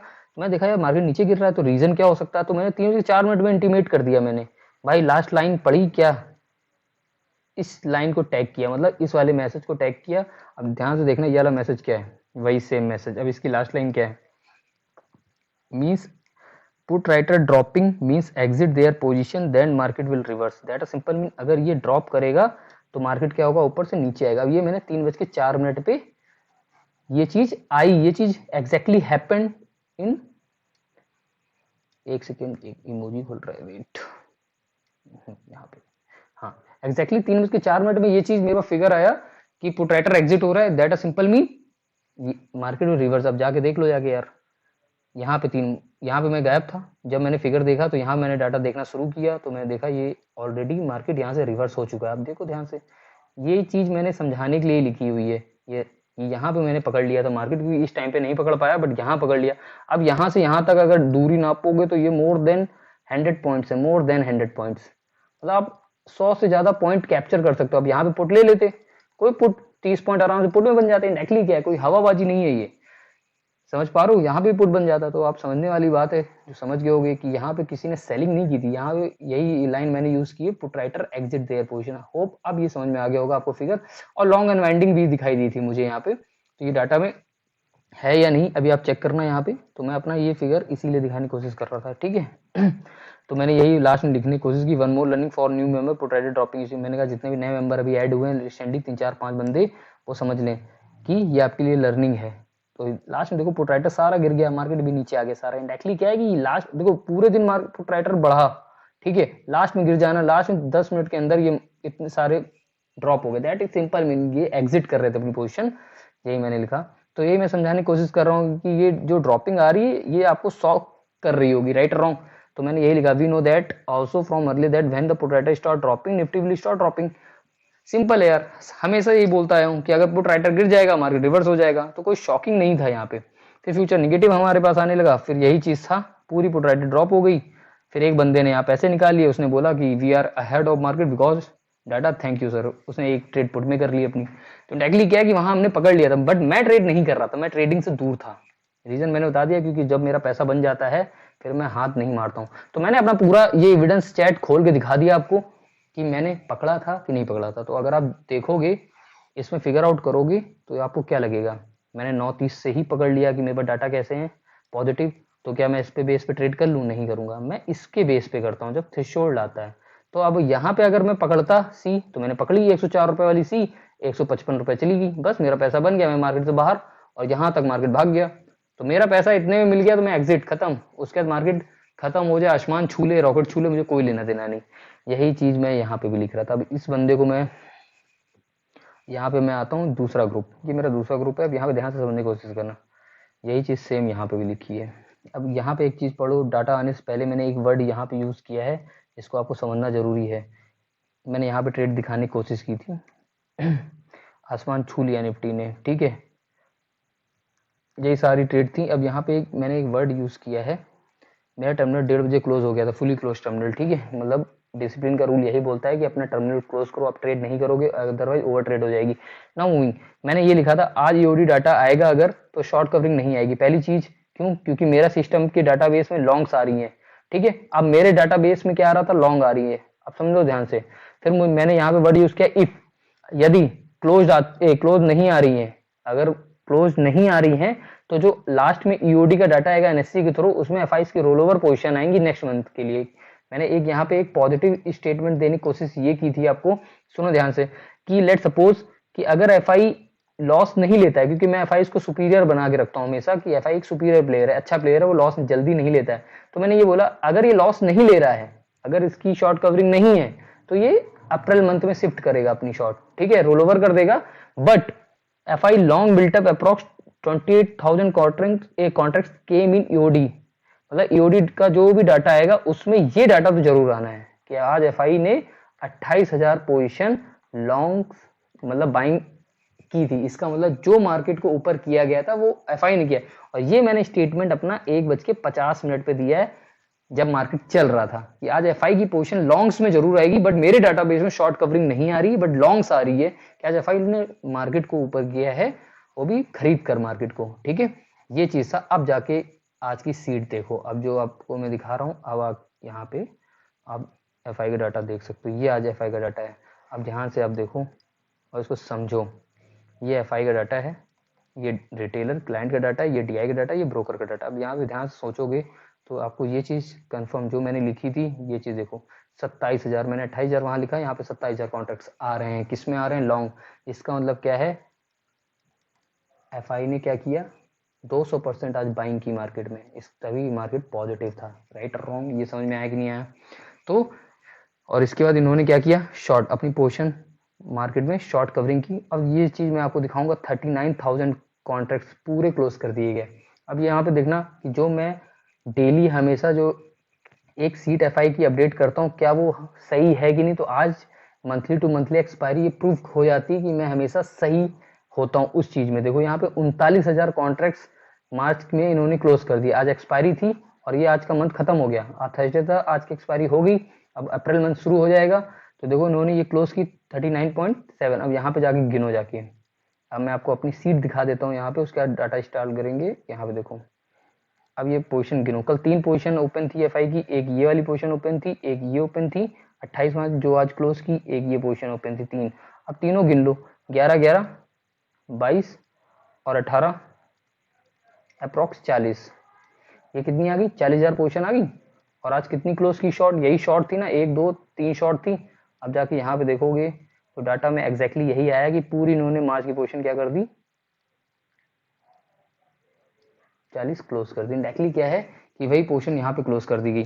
यार मार्केट नीचे गिर रहा है, तो रीजन क्या हो सकता है, तो मैंने 3:04 में इंटीमेट कर दिया मैंने, भाई लास्ट लाइन पढ़ी क्या, इस लाइन को टैग किया, मतलब इस वाले मैसेज को टैग किया। अब ध्यान से देखना ये वाला मैसेज क्या है, वही सेम मैसेज। अब इसकी लास्ट लाइन क्या है, means put writer dropping means exit their position then market will reverse, that a simple mean, अगर ये ड्रॉप करेगा तो मार्केट क्या होगा, ऊपर से नीचे आएगा। अब ये मैंने 3:04 पे ये चीज आई, ये चीज एग्जैक्टली हैपेंड इन, एक सेकेंड, एक इमोजी खोल रहा है, वेट, यहाँ पे, हाँ एग्जैक्टली 3:04 में ये चीज मेरे पास फिगर आया कि पुट राइटर एग्जिट हो रहा है, that a simple mean market में रिवर्स। अब जाके देख लो जाके यार, यहाँ पे मैं गायब था, जब मैंने फिगर देखा तो यहाँ मैंने डाटा देखना शुरू किया, तो मैंने देखा ये ऑलरेडी मार्केट यहाँ से रिवर्स हो चुका है। अब देखो ध्यान से, ये चीज मैंने समझाने के लिए लिखी हुई है, ये यहाँ पे मैंने पकड़ लिया था मार्केट, क्योंकि इस टाइम पे नहीं पकड़ पाया, बट यहाँ पकड़ लिया। अब यहाँ से यहाँ तक अगर दूरी नापोगे तो ये मोर देन 100 पॉइंट्स है, मोर देन 100 पॉइंट्स, मतलब आप 100 से ज्यादा पॉइंट कैप्चर कर सकते हो। अब यहाँ पे पुट ले लेते, कोई पुट 30 पॉइंट आराम से पुट में बन जाते हैं। डायरेक्टली क्या है, कोई हवाबाजी नहीं है ये, समझ पा रहे हो, यहाँ पे पुट बन जाता। तो आप समझने वाली बात है, जो समझ गए होगे कि यहाँ पे किसी ने सेलिंग नहीं की थी, यहाँ पे यही लाइन मैंने यूज की है, put writer exit their position. Hope अब ये समझ में आ गया होगा आपको फिगर, और लॉन्ग अनवाइंडिंग भी दिखाई दी थी मुझे यहाँ पे। तो ये डाटा में है या नहीं अभी आप चेक करना यहाँ पे। तो मैं अपना ये फिगर इसीलिए दिखाने की कोशिश कर रहा था, ठीक है। तो मैंने यही लास्ट में लिखने की कोशिश की, one more learning for new member protracted dropping issue. मैंने कहा जितने भी नए मेंबर अभी ऐड हुए हैं रिसेंटली, 3 4 5 बंदे, वो समझ लें कि ये आपके लिए लर्निंग है। तो लास्ट में देखो प्रोट्राइटर सारा गिर गया, मार्केट भी नीचे आ गया सारा। इंडायरेक्टली क्या है कि लास्ट देखो पूरे दिन मार्केट प्रोट्राइटर बढ़ा, ठीक है, लास्ट में गिर जाना, लास्ट में 10 मिनट के अंदर ये इतने सारे ड्रॉप हो गए। दैट इज सिंपल मीनिंग, ये एग्जिट कर रहे थे अपनी पोजिशन, यही मैंने लिखा। तो यही मैं समझाने की कोशिश कर रहा हूँ कि ये जो ड्रॉपिंग आ रही है ये आपको शॉक कर रही होगी, राइट रॉन्ग। तो मैंने यही लिखा, we know that also from early that when the protractor start dropping Nifty will start dropping. Simple है यार, हमेशा यही बोलता आया हूँ कि अगर पुट राइटर गिर जाएगा मार्केट रिवर्स हो जाएगा। तो कोई शॉकिंग नहीं था यहाँ पे। फिर फ्यूचर निगेटिव हमारे पास आने लगा, फिर यही चीज था, पूरी पुट राइटर ड्रॉप हो गई। फिर एक बंदे ने यहाँ पैसे निकाल लिए, उसने बोला कि we are ahead of market because data, thank you sir, उसने एक ट्रेड पुट में कर ली अपनी। तो डायरेक्टली क्या है कि वहां हमने पकड़ लिया था, बट मैं ट्रेड नहीं कर रहा था, मैं ट्रेडिंग से दूर था। रीजन मैंने बता दिया, क्योंकि जब मेरा पैसा बन जाता है फिर मैं हाथ नहीं मारता हूँ। तो मैंने अपना पूरा ये एविडेंस चैट खोल के दिखा दिया आपको कि मैंने पकड़ा था कि नहीं पकड़ा था। तो अगर आप देखोगे इसमें फिगर आउट करोगे तो आपको क्या लगेगा, मैंने 9:30 से ही पकड़ लिया कि मेरे पास डाटा कैसे हैं पॉजिटिव। तो क्या मैं इस पे बेस पे ट्रेड कर लूँ? नहीं करूंगा, मैं इसके बेस पे करता हूँ जब थ्रेशोल्ड आता है। तो अब यहाँ पे अगर मैं पकड़ता सी, तो मैंने पकड़ी 104 रुपए वाली सी, 155 रुपए चली गई, बस मेरा पैसा बन गया, मैं मार्केट से बाहर, और यहाँ तक मार्केट भाग गया। तो मेरा पैसा इतने में मिल गया, तो मैं एग्जिट, खत्म। उसके बाद मार्केट खत्म हो जाए, आसमान छू ले, रॉकेट छू ले, मुझे कोई लेना देना नहीं। यही चीज मैं यहाँ पे भी लिख रहा था। अब इस बंदे को मैं यहाँ पे मैं आता हूँ, दूसरा ग्रुप, ये मेरा दूसरा ग्रुप है। अब यहाँ पे ध्यान से समझने की कोशिश करना, यही चीज सेम यहाँ पे भी लिखी है। अब यहाँ पे एक चीज पढ़ो, डाटा आने से पहले मैंने एक वर्ड यहाँ पे यूज किया है, इसको आपको समझना जरूरी है। मैंने यहाँ पे ट्रेड दिखाने की कोशिश की थी, आसमान छू लिया निफ्टी ने, ठीक है, यही सारी ट्रेड थी। अब यहाँ पे मैंने एक वर्ड यूज किया है, मेरा टर्मिनल 1:30 बजे क्लोज हो गया था, फुली क्लोज टर्मिनल, ठीक है। मतलब डिसिप्लिन का रूल यही बोलता है कि अपना टर्मिनल क्लोज करो, आप ट्रेड नहीं करोगे, अदरवाइज ओवर ट्रेड हो जाएगी। नाउ मूविंग, मैंने ये लिखा था आज ईओडी डाटा आएगा अगर, तो शॉर्ट कवरिंग नहीं आएगी। पहली चीज क्यों? क्योंकि मेरा सिस्टम के डाटाबेस में लॉन्ग्स आ रही है, ठीक है। अब मेरे डाटाबेस में क्या आ रहा था, लॉन्ग आ रही है, अब समझो ध्यान से। फिर मैंने यहाँ पे वर्ड यूज किया इफ, यदि क्लोज नहीं आ रही है, अगर क्लोज नहीं आ रही है तो जो लास्ट में ईओडी का डाटा आएगा एनएससी के थ्रू, उसमें एफआईस की रोल ओवर पोजीशन आएंगी नेक्स्ट मंथ के लिए। मैंने एक यहाँ पे एक पॉजिटिव स्टेटमेंट देने की कोशिश ये की थी आपको, सुनो ध्यान से, कि लेट सपोज कि अगर एफआई लॉस नहीं लेता है, क्योंकि मैं एफआई को सुपीरियर बना के रखता हूँ हमेशा कि एफआई एक सुपीरियर प्लेयर है, अच्छा प्लेयर है, वो लॉस जल्दी नहीं लेता है। तो मैंने ये बोला अगर ये लॉस नहीं ले रहा है, अगर इसकी शॉर्ट कवरिंग नहीं है, तो ये अप्रैल मंथ में शिफ्ट करेगा अपनी शॉर्ट, ठीक है, रोल ओवर कर देगा। But FI long built up approx 28,000 contracts came in EOD, मतलब ईओडी का जो भी डाटा आएगा उसमें ये डाटा तो जरूर आना है कि आज एफआई ने 28,000 पोजीशन लॉन्ग मतलब बाइंग की थी। इसका मतलब जो मार्केट को ऊपर किया गया था वो एफआई ने किया। और ये मैंने स्टेटमेंट अपना 1:50 पे दिया है, जब मार्केट चल रहा था, कि आज एफआई की पोजीशन लॉन्ग्स में जरूर आएगी, बट मेरे डाटाबेस में शॉर्ट कवरिंग नहीं आ रही, बट लॉन्ग्स आ रही है कि आज एफआई ने मार्केट को ऊपर किया है, वो भी खरीद कर मार्केट को, ठीक है। ये चीज था। अब जाके आज की सीट देखो, अब जो आपको मैं दिखा रहा हूँ, अब आप यहाँ पे आप एफआई का डाटा देख सकते हो, ये आज एफआई का डाटा है। अब ध्यान से आप देखो और इसको समझो, ये एफआई का डाटा है, ये रिटेलर क्लाइंट का डाटा है, ये डीआई का डाटा है, ये ब्रोकर का डाटा। अब यहाँ पे ध्यान से सोचोगे तो आपको ये चीज कंफर्म जो मैंने लिखी थी, ये चीज देखो, 27,000, मैंने 28,000 वहां लिखा है, यहाँ पे 27,000 कॉन्ट्रैक्ट्स आ रहे हैं, किस में आ रहे हैं, लॉन्ग। इसका मतलब क्या है, एफआई ने क्या किया, 200% आज बाइंग की मार्केट में, इस तभी मार्केट पॉजिटिव था, राइट और रॉन्ग, ये समझ में आया कि नहीं आया। तो और इसके बाद इन्होंने क्या किया, शॉर्ट अपनी पोजीशन मार्केट में शॉर्ट कवरिंग की। अब ये चीज मैं आपको दिखाऊंगा, 39,000 कॉन्ट्रैक्ट्स पूरे क्लोज कर दिए गए। अब यहाँ पे देखना कि जो मैं डेली हमेशा जो एक सीट एफआई की अपडेट करता हूँ, क्या वो सही है कि नहीं। तो आज मंथली टू मंथली एक्सपायरी ये प्रूफ हो जाती है कि मैं हमेशा सही होता हूँ उस चीज में। देखो यहाँ पे 39,000 कॉन्ट्रैक्ट्स मार्च में इन्होंने क्लोज कर दिया, आज एक्सपायरी थी और ये आज का मंथ खत्म हो गया, आज थर्सडे था, आज की एक्सपायरी हो गई, अब अप्रैल मंथ शुरू हो जाएगा। तो देखो इन्होंने ये क्लोज की 39.7। अब यहाँ पे जाके गिनो जाके अब मैं आपको अपनी सीट दिखा देता हूँ यहाँ पे, उसके बाद डाटा स्टार्ट करेंगे। यहाँ पे देखो, अब ये पोजीशन गिनो, कल 3 पोजीशन ओपन थी एफआई की, एक ये वाली पोजीशन ओपन थी, एक ये ओपन थी 28 मार्च जो आज क्लोज की, एक ये पोजीशन ओपन थी 3। अब तीनों गिन लो, 11 11 22 और 18 अप्रॉक्स 40। ये कितनी आ गई, 40,000 पोजीशन आ गई। और आज कितनी क्लोज की शॉर्ट, यही शॉर्ट थी ना, 1 2 3 शॉर्ट थी। अब जाके यहाँ पे देखोगे तो डाटा में एग्जैक्टली यही आया कि पूरी इन्होंने मार्च की पोजीशन क्या कर दी, 40 क्लोज कर दी। डायरेक्टली क्या है कि वही पोर्शन यहाँ पे क्लोज कर दी गई।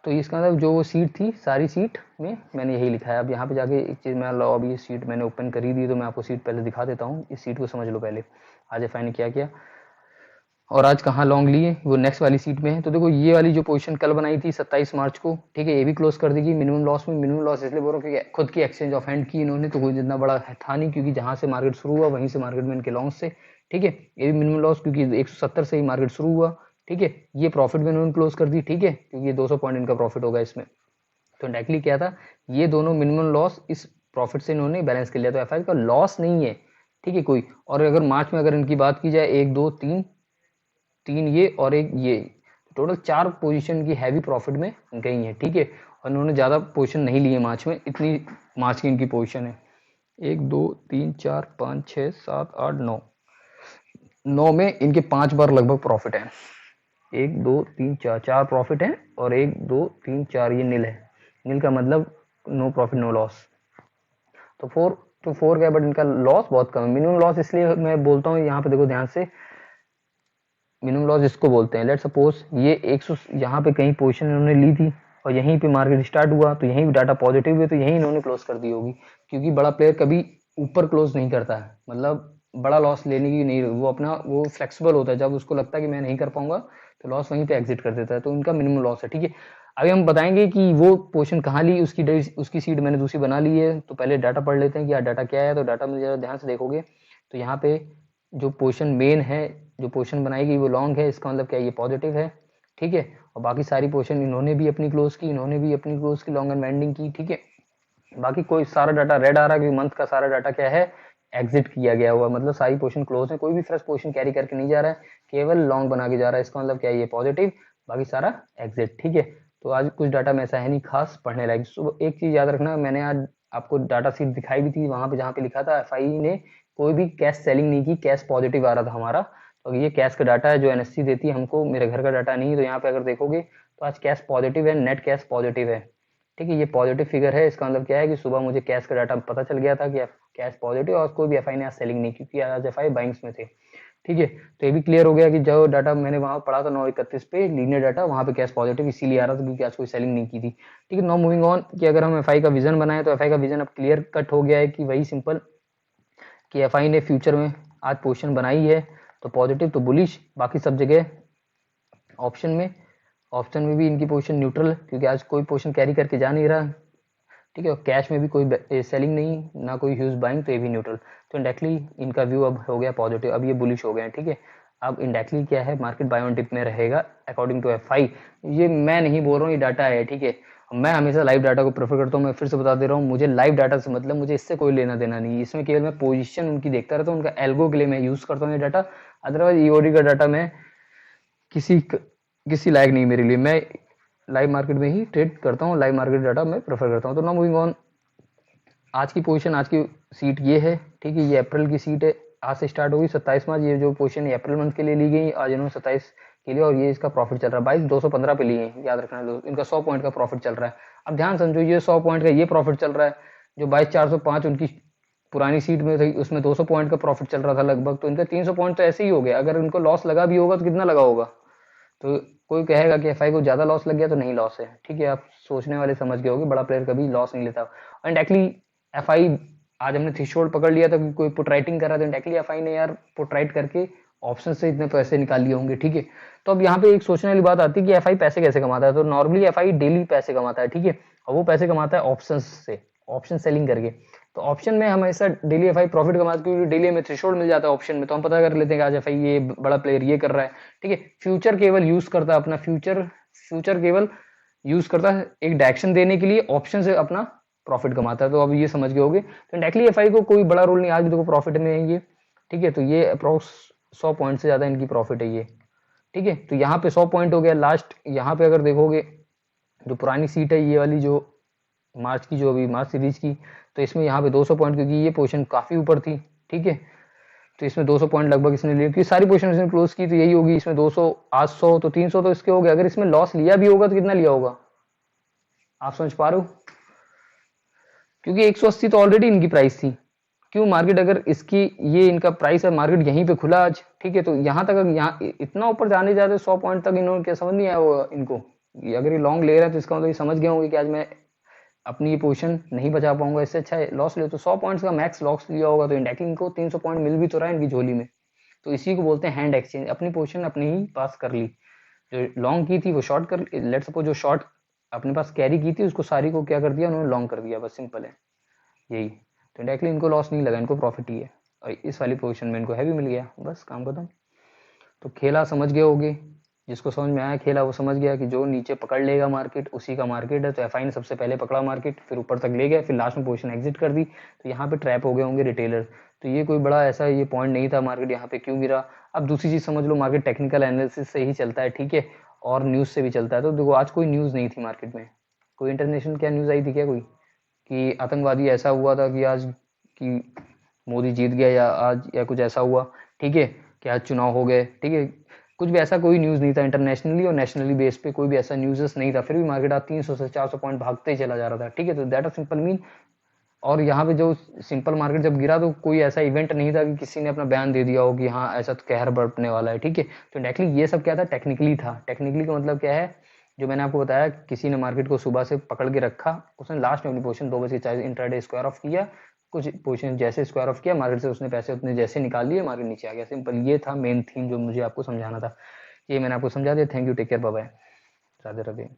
तो इसका मतलब जो वो सीट थी, सारी सीट में मैंने यही लिखा है। अब यहाँ पे जाके एक चीज़ मैं लो, अभी ये सीट मैंने ओपन करी दी, तो मैं आपको सीट पहले दिखा देता हूँ। इस सीट को समझ लो पहले, आज एफ ने क्या किया और आज कहाँ लॉन्ग लिए, वो नेक्स्ट वाली सीट में है। तो देखो ये वाली जो पोजीशन कल बनाई थी 27 मार्च को, ठीक है, ये भी क्लोज कर दी गई मिनिमम लॉस में। मिनिमम लॉस इसलिए बोल रहा हूँ क्योंकि खुद की एक्सचेंज ऑफ हैंड की इन्होंने, तो कोई जितना बड़ा था नहीं, क्योंकि जहाँ से मार्केट शुरू हुआ वहीं से मार्केट में इनके लॉन्ग से, ठीक है। ये भी मिनिमम लॉस क्योंकि 170 से ही मार्केट शुरू हुआ, ठीक है। ये प्रॉफिट में इन्होंने क्लोज कर दी, ठीक है, क्योंकि ये 200 पॉइंट इनका प्रॉफिट होगा इसमें। तो डायरेक्टली क्या था, ये दोनों मिनिमम लॉस इस प्रॉफिट से इन्होंने बैलेंस कर लिया। तो एफआई का लॉस नहीं है, ठीक है कोई। और अगर मार्च में अगर इनकी बात की जाए, 1 2 3 3 ये और एक ये, टोटल 4 पोजीशन की हैवी प्रॉफिट में गई है, ठीक है। और इन्होंने ज़्यादा पोजीशन नहीं लिए मार्च में, इतनी मार्च की इनकी पोजीशन है। 1 2 3 4 5 6 7 8 9, 9 में इनके 5 बार लगभग प्रॉफिट है। 1 2 3 4, 4 प्रॉफिट है और 1 2 3 4 ये नील है। नील का मतलब नो प्रॉफिट नो लॉस। तो 4 to 4 का, बट इनका लॉस बहुत कम है। मिनिमम लॉस इसलिए मैं बोलता हूँ, यहाँ पे देखो ध्यान से, मिनिमम लॉस इसको बोलते हैं। लेट सपोज ये 100 यहाँ पे कहीं पोजीशन इन्होंने ली थी और यहीं पे मार्केट स्टार्ट हुआ, तो यहीं डाटा पॉजिटिव हुए, तो यहीं इन्होंने क्लोज कर दी होगी। क्योंकि बड़ा प्लेयर कभी ऊपर क्लोज नहीं करता है, मतलब बड़ा लॉस लेने की नहीं, वो अपना वो फ्लेक्सिबल होता है। जब उसको लगता है कि मैं नहीं कर पाऊंगा तो लॉस वहीं पे एग्जिट कर देता है, तो उनका मिनिमम लॉस है, ठीक है। अभी हम बताएंगे कि वो पोजीशन कहाँ ली, उसकी सीट मैंने दूसरी बना ली है। तो पहले डाटा पढ़ लेते हैं कि यार डाटा क्या है। तो डाटा में जरा ध्यान से देखोगे तो यहाँ पे जो पोजीशन मेन है, जो पोजीशन बनाई गई वो लॉन्ग है, इसका मतलब क्या है, ये पॉजिटिव है, ठीक है। और बाकी सारी पोजीशन इन्होंने भी अपनी क्लोज की, इन्होंने भी अपनी क्लोज की, लॉन्ग एंड वेंडिंग की, ठीक है। बाकी कोई सारा डाटा रेड आ रहा है क्योंकि मंथ का सारा डाटा क्या है, एग्जिट किया गया हुआ, मतलब सारी पोजीशन क्लोज है, कोई भी फ्रेश पोजीशन कैरी करके नहीं जा रहा है, केवल लॉन्ग बना के जा रहा है। इसका मतलब क्या है, ये पॉजिटिव, बाकी सारा एग्जिट, ठीक है। तो आज कुछ डाटा में ऐसा है नहीं खास पढ़ने लायक। सुबह एक चीज याद रखना, मैंने आज आपको डाटा सीट दिखाई भी थी, वहां पे जहाँ पे लिखा था एफआई ने कोई भी कैश सेलिंग नहीं की, कैश पॉजिटिव आ रहा था हमारा। तो ये कैश का डाटा है जो एनएससी देती है हमको, मेरे घर का डाटा नहीं है। तो यहाँ पे अगर देखोगे तो आज कैश पॉजिटिव है, नेट कैश पॉजिटिव है, ठीक है। ये पॉजिटिव फिगर है, इसका मतलब क्या है कि सुबह मुझे कैश का डाटा पता चल गया था कि कैश पॉजिटिव, और कोई भी एफआई ने आज सेलिंग नहीं, क्योंकि आज एफआई बाइंग्स में थे, ठीक है। तो ये भी क्लियर हो गया कि जो डाटा मैंने वहां पढ़ा था 9:31 पे लीनियर डाटा, वहां पे कैश पॉजिटिव इसीलिए आ रहा था क्योंकि आज कोई सेलिंग नहीं की थी, ठीक है। नाउ मूविंग ऑन, कि अगर हम एफआई का विजन बनाए तो एफआई का विजन अब क्लियर कट हो गया है कि वही सिंपल कि एफआई ने फ्यूचर में आज पोजीशन बनाई है तो पॉजिटिव तो बुलिश, बाकी सब जगह ऑप्शन में भी इनकी पोजीशन न्यूट्रल है क्योंकि आज कोई पोजीशन कैरी करके जा नहीं रहा, ठीक है। और कैश में भी कोई सेलिंग नहीं, ना कोई ह्यूज बाइंग, तो ये भी न्यूट्रल। तो इंडायरेक्टली इनका व्यू अब हो गया पॉजिटिव, अब ये बुलिश हो गए हैं, ठीक है। अब इंडायरेक्टली क्या है, मार्केट बाय ऑन डिप में रहेगा अकॉर्डिंग टू एफआई। ये मैं नहीं बोल रहा हूँ, ये डाटा है, ठीक है। मैं हमेशा लाइव डाटा को प्रेफर करता हूँ। मैं फिर से बता दे रहा हूँ, मुझे लाइव डाटा से मतलब, मुझे इससे कोई लेना देना नहीं, इसमें केवल मैं पोजीशन उनकी देखता रहता हूँ, उनका एल्गो के लिए मैं यूज करता हूँ ये डाटा। अदरवाइज ईओडी का डाटा मैं किसी लायक नहीं मेरे लिए। मैं लाइव मार्केट में ही ट्रेड करता हूँ, लाइव मार्केट डाटा मैं प्रेफर करता हूँ। तो नाउ मूविंग ऑन, आज की पोजीशन, आज की सीट ये है, ठीक है। ये अप्रैल की सीट है, आज से स्टार्ट होगी 27 मार्च। ये जो पोजीशन है अप्रैल मंथ के लिए ली गई, आज इन्होंने 27 के लिए, और ये इसका प्रॉफिट चल रहा है 22,215 पे लिए हैं, याद रखना दोस्तों। इनका 100 पॉइंट का प्रॉफिट चल रहा है। अब ध्यान समझो, ये 100 पॉइंट का ये प्रॉफिट चल रहा है, जो 22,405 उनकी पुरानी सीट में थी उसमें 200 पॉइंट का प्रॉफिट चल रहा था लगभग। तो इनका 300 पॉइंट तो ऐसे ही हो गया। अगर इनको लॉस लगा भी होगा तो कितना लगा होगा, तो कोई कहेगा कि एफआई को ज्यादा लॉस लग गया, तो नहीं लॉस है, ठीक है। आप सोचने वाले समझ गए होगे, बड़ा प्लेयर कभी लॉस नहीं लेता। एंड एक्चुअली एफआई, आज हमने थ्रेशोल्ड पकड़ लिया था कि कोई पुट राइटिंग कर रहा था, एक्चुअली एफआई ने यार पुट राइट करके ऑप्शन से इतने पैसे निकाल लिए होंगे, ठीक है। तो अब यहाँ पे एक सोचने वाली बात आती है कि एफआई पैसे कैसे कमाता है। तो नॉर्मली एफआई डेली पैसे कमाता है, ठीक है। और वो पैसे कमाता है ऑप्शन से, ऑप्शन सेलिंग करके। तो ऑप्शन में हमेशा डेली एफआई प्रॉफिट कमाता है क्योंकि डेली हमें थ्रेशोल्ड मिल जाता है ऑप्शन में, तो हम पता कर लेते हैं कि आज एफआई ये बड़ा प्लेयर ये कर रहा है, ठीक है। फ्यूचर केवल यूज करता है अपना, फ्यूचर केवल यूज करता है एक डायरेक्शन देने के लिए, ऑप्शन से अपना प्रॉफिट कमाता है। तो अब ये समझ गए होगे। तो डायरेक्टली एफआई को कोई बड़ा रोल नहीं, आज भी देखो प्रॉफिट में है ये, ठीक है, तो ये अप्रोक्स 100 पॉइंट से ज़्यादा इनकी प्रॉफिट है ये। ठीक है, तो यहाँ पे 100 पॉइंट हो गया लास्ट। यहाँ पे अगर देखोगे जो पुरानी सीट है ये वाली, जो मार्च की, जो अभी मार्च सीरीज की, तो इसमें यहाँ पे 200 पॉइंट, क्योंकि ये पोजीशन काफ़ी ऊपर थी। ठीक है, तो इसमें 200 पॉइंट लगभग इसने लिए, क्योंकि सारी पोजीशन इसने क्लोज की तो यही होगी। इसमें 200, 800, तो 300 तो इसके हो गए। अगर इसमें लॉस लिया भी होगा तो कितना लिया होगा, आप समझ पा रहे हो? क्योंकि 180 तो ऑलरेडी इनकी प्राइस थी। क्यों, मार्केट अगर इसकी, ये इनका प्राइस है, मार्केट यहीं पे खुला आज। ठीक है, तो यहाँ तक, यहाँ इतना ऊपर जाने जाते 100 पॉइंट तक, इन्होंने क्या समझ नहीं आया होगा इनको। अगर ये लॉन्ग ले रहा है तो इसका मतलब ये समझ गए होंगे कि आज मैं अपनी ये पोजीशन नहीं बचा पाऊंगा, इससे अच्छा है लॉस ले। तो 100 पॉइंट्स का मैक्स लॉस लिया होगा, तो इंडाइरेक्टली इनको 300 पॉइंट मिल भी तो रहा है इनकी झोली में। तो इसी को बोलते हैं हैंड एक्सचेंज, अपनी पोजीशन अपने ही पास कर ली। जो लॉन्ग की थी वो शॉर्ट कर, लेट सपोज जो शॉर्ट अपने पास कैरी की थी उसको सारी को क्या कर दिया उन्होंने, लॉन्ग कर दिया, बस सिंपल है यही। तो डायरेक्टली इनको लॉस नहीं लगा, इनको प्रॉफिट ही है, और इस वाली पोजीशन में इनको हैवी मिल गया, बस काम खत्म। तो खेला समझ गए होगे, जिसको समझ में आया खेला वो समझ गया कि जो नीचे पकड़ लेगा मार्केट उसी का मार्केट है। तो एफआई ने सबसे पहले पकड़ा मार्केट, फिर ऊपर तक ले गया, फिर लास्ट में पोजीशन एग्जिट कर दी। तो यहाँ पे ट्रैप हो गए होंगे रिटेलर। तो ये कोई बड़ा ऐसा ये पॉइंट नहीं था, मार्केट यहाँ पे क्यों गिरा। अब दूसरी चीज समझ लो, मार्केट टेक्निकल एनालिसिस से ही चलता है, ठीक है, और न्यूज से भी चलता है। तो देखो आज कोई न्यूज नहीं थी मार्केट में, कोई इंटरनेशनल क्या न्यूज आई थी क्या, कोई कि आतंकवादी ऐसा हुआ था कि आज, कि मोदी जीत गया, या आज या कुछ ऐसा हुआ, ठीक है, कि आज चुनाव हो गए, ठीक है, कुछ भी ऐसा कोई न्यूज़ नहीं था इंटरनेशनली और नेशनली बेस पे, कोई भी ऐसा न्यूज़ नहीं था। फिर भी मार्केट आज 300 से 400 पॉइंट भागते ही चला जा रहा था। ठीक है, तो दैट अ सिंपल मीन। और यहाँ पे जो सिंपल मार्केट जब गिरा तो कोई ऐसा इवेंट नहीं था कि किसी ने अपना बयान दे दिया हो कि हाँ ऐसा तो कहर बरपने वाला है। ठीक है, तो डायरेक्टली ये सब क्या था, टेक्निकली था। टेक्निकली का मतलब क्या है, जो मैंने आपको बताया, किसी ने मार्केट को सुबह से पकड़ के रखा, उसने लास्ट में अपनी पोजीशन 2 बजे इंट्राडे स्क्वायर ऑफ किया, कुछ पोजीशन जैसे स्क्वायर ऑफ किया मार्केट से, उसने पैसे उतने जैसे निकाल लिए, मार्केट नीचे आ गया। सिंपल ये था मेन थीम जो मुझे आपको समझाना था, ये मैंने आपको समझा दिया। Thank you, take care, bye bye, Radhe Radhe.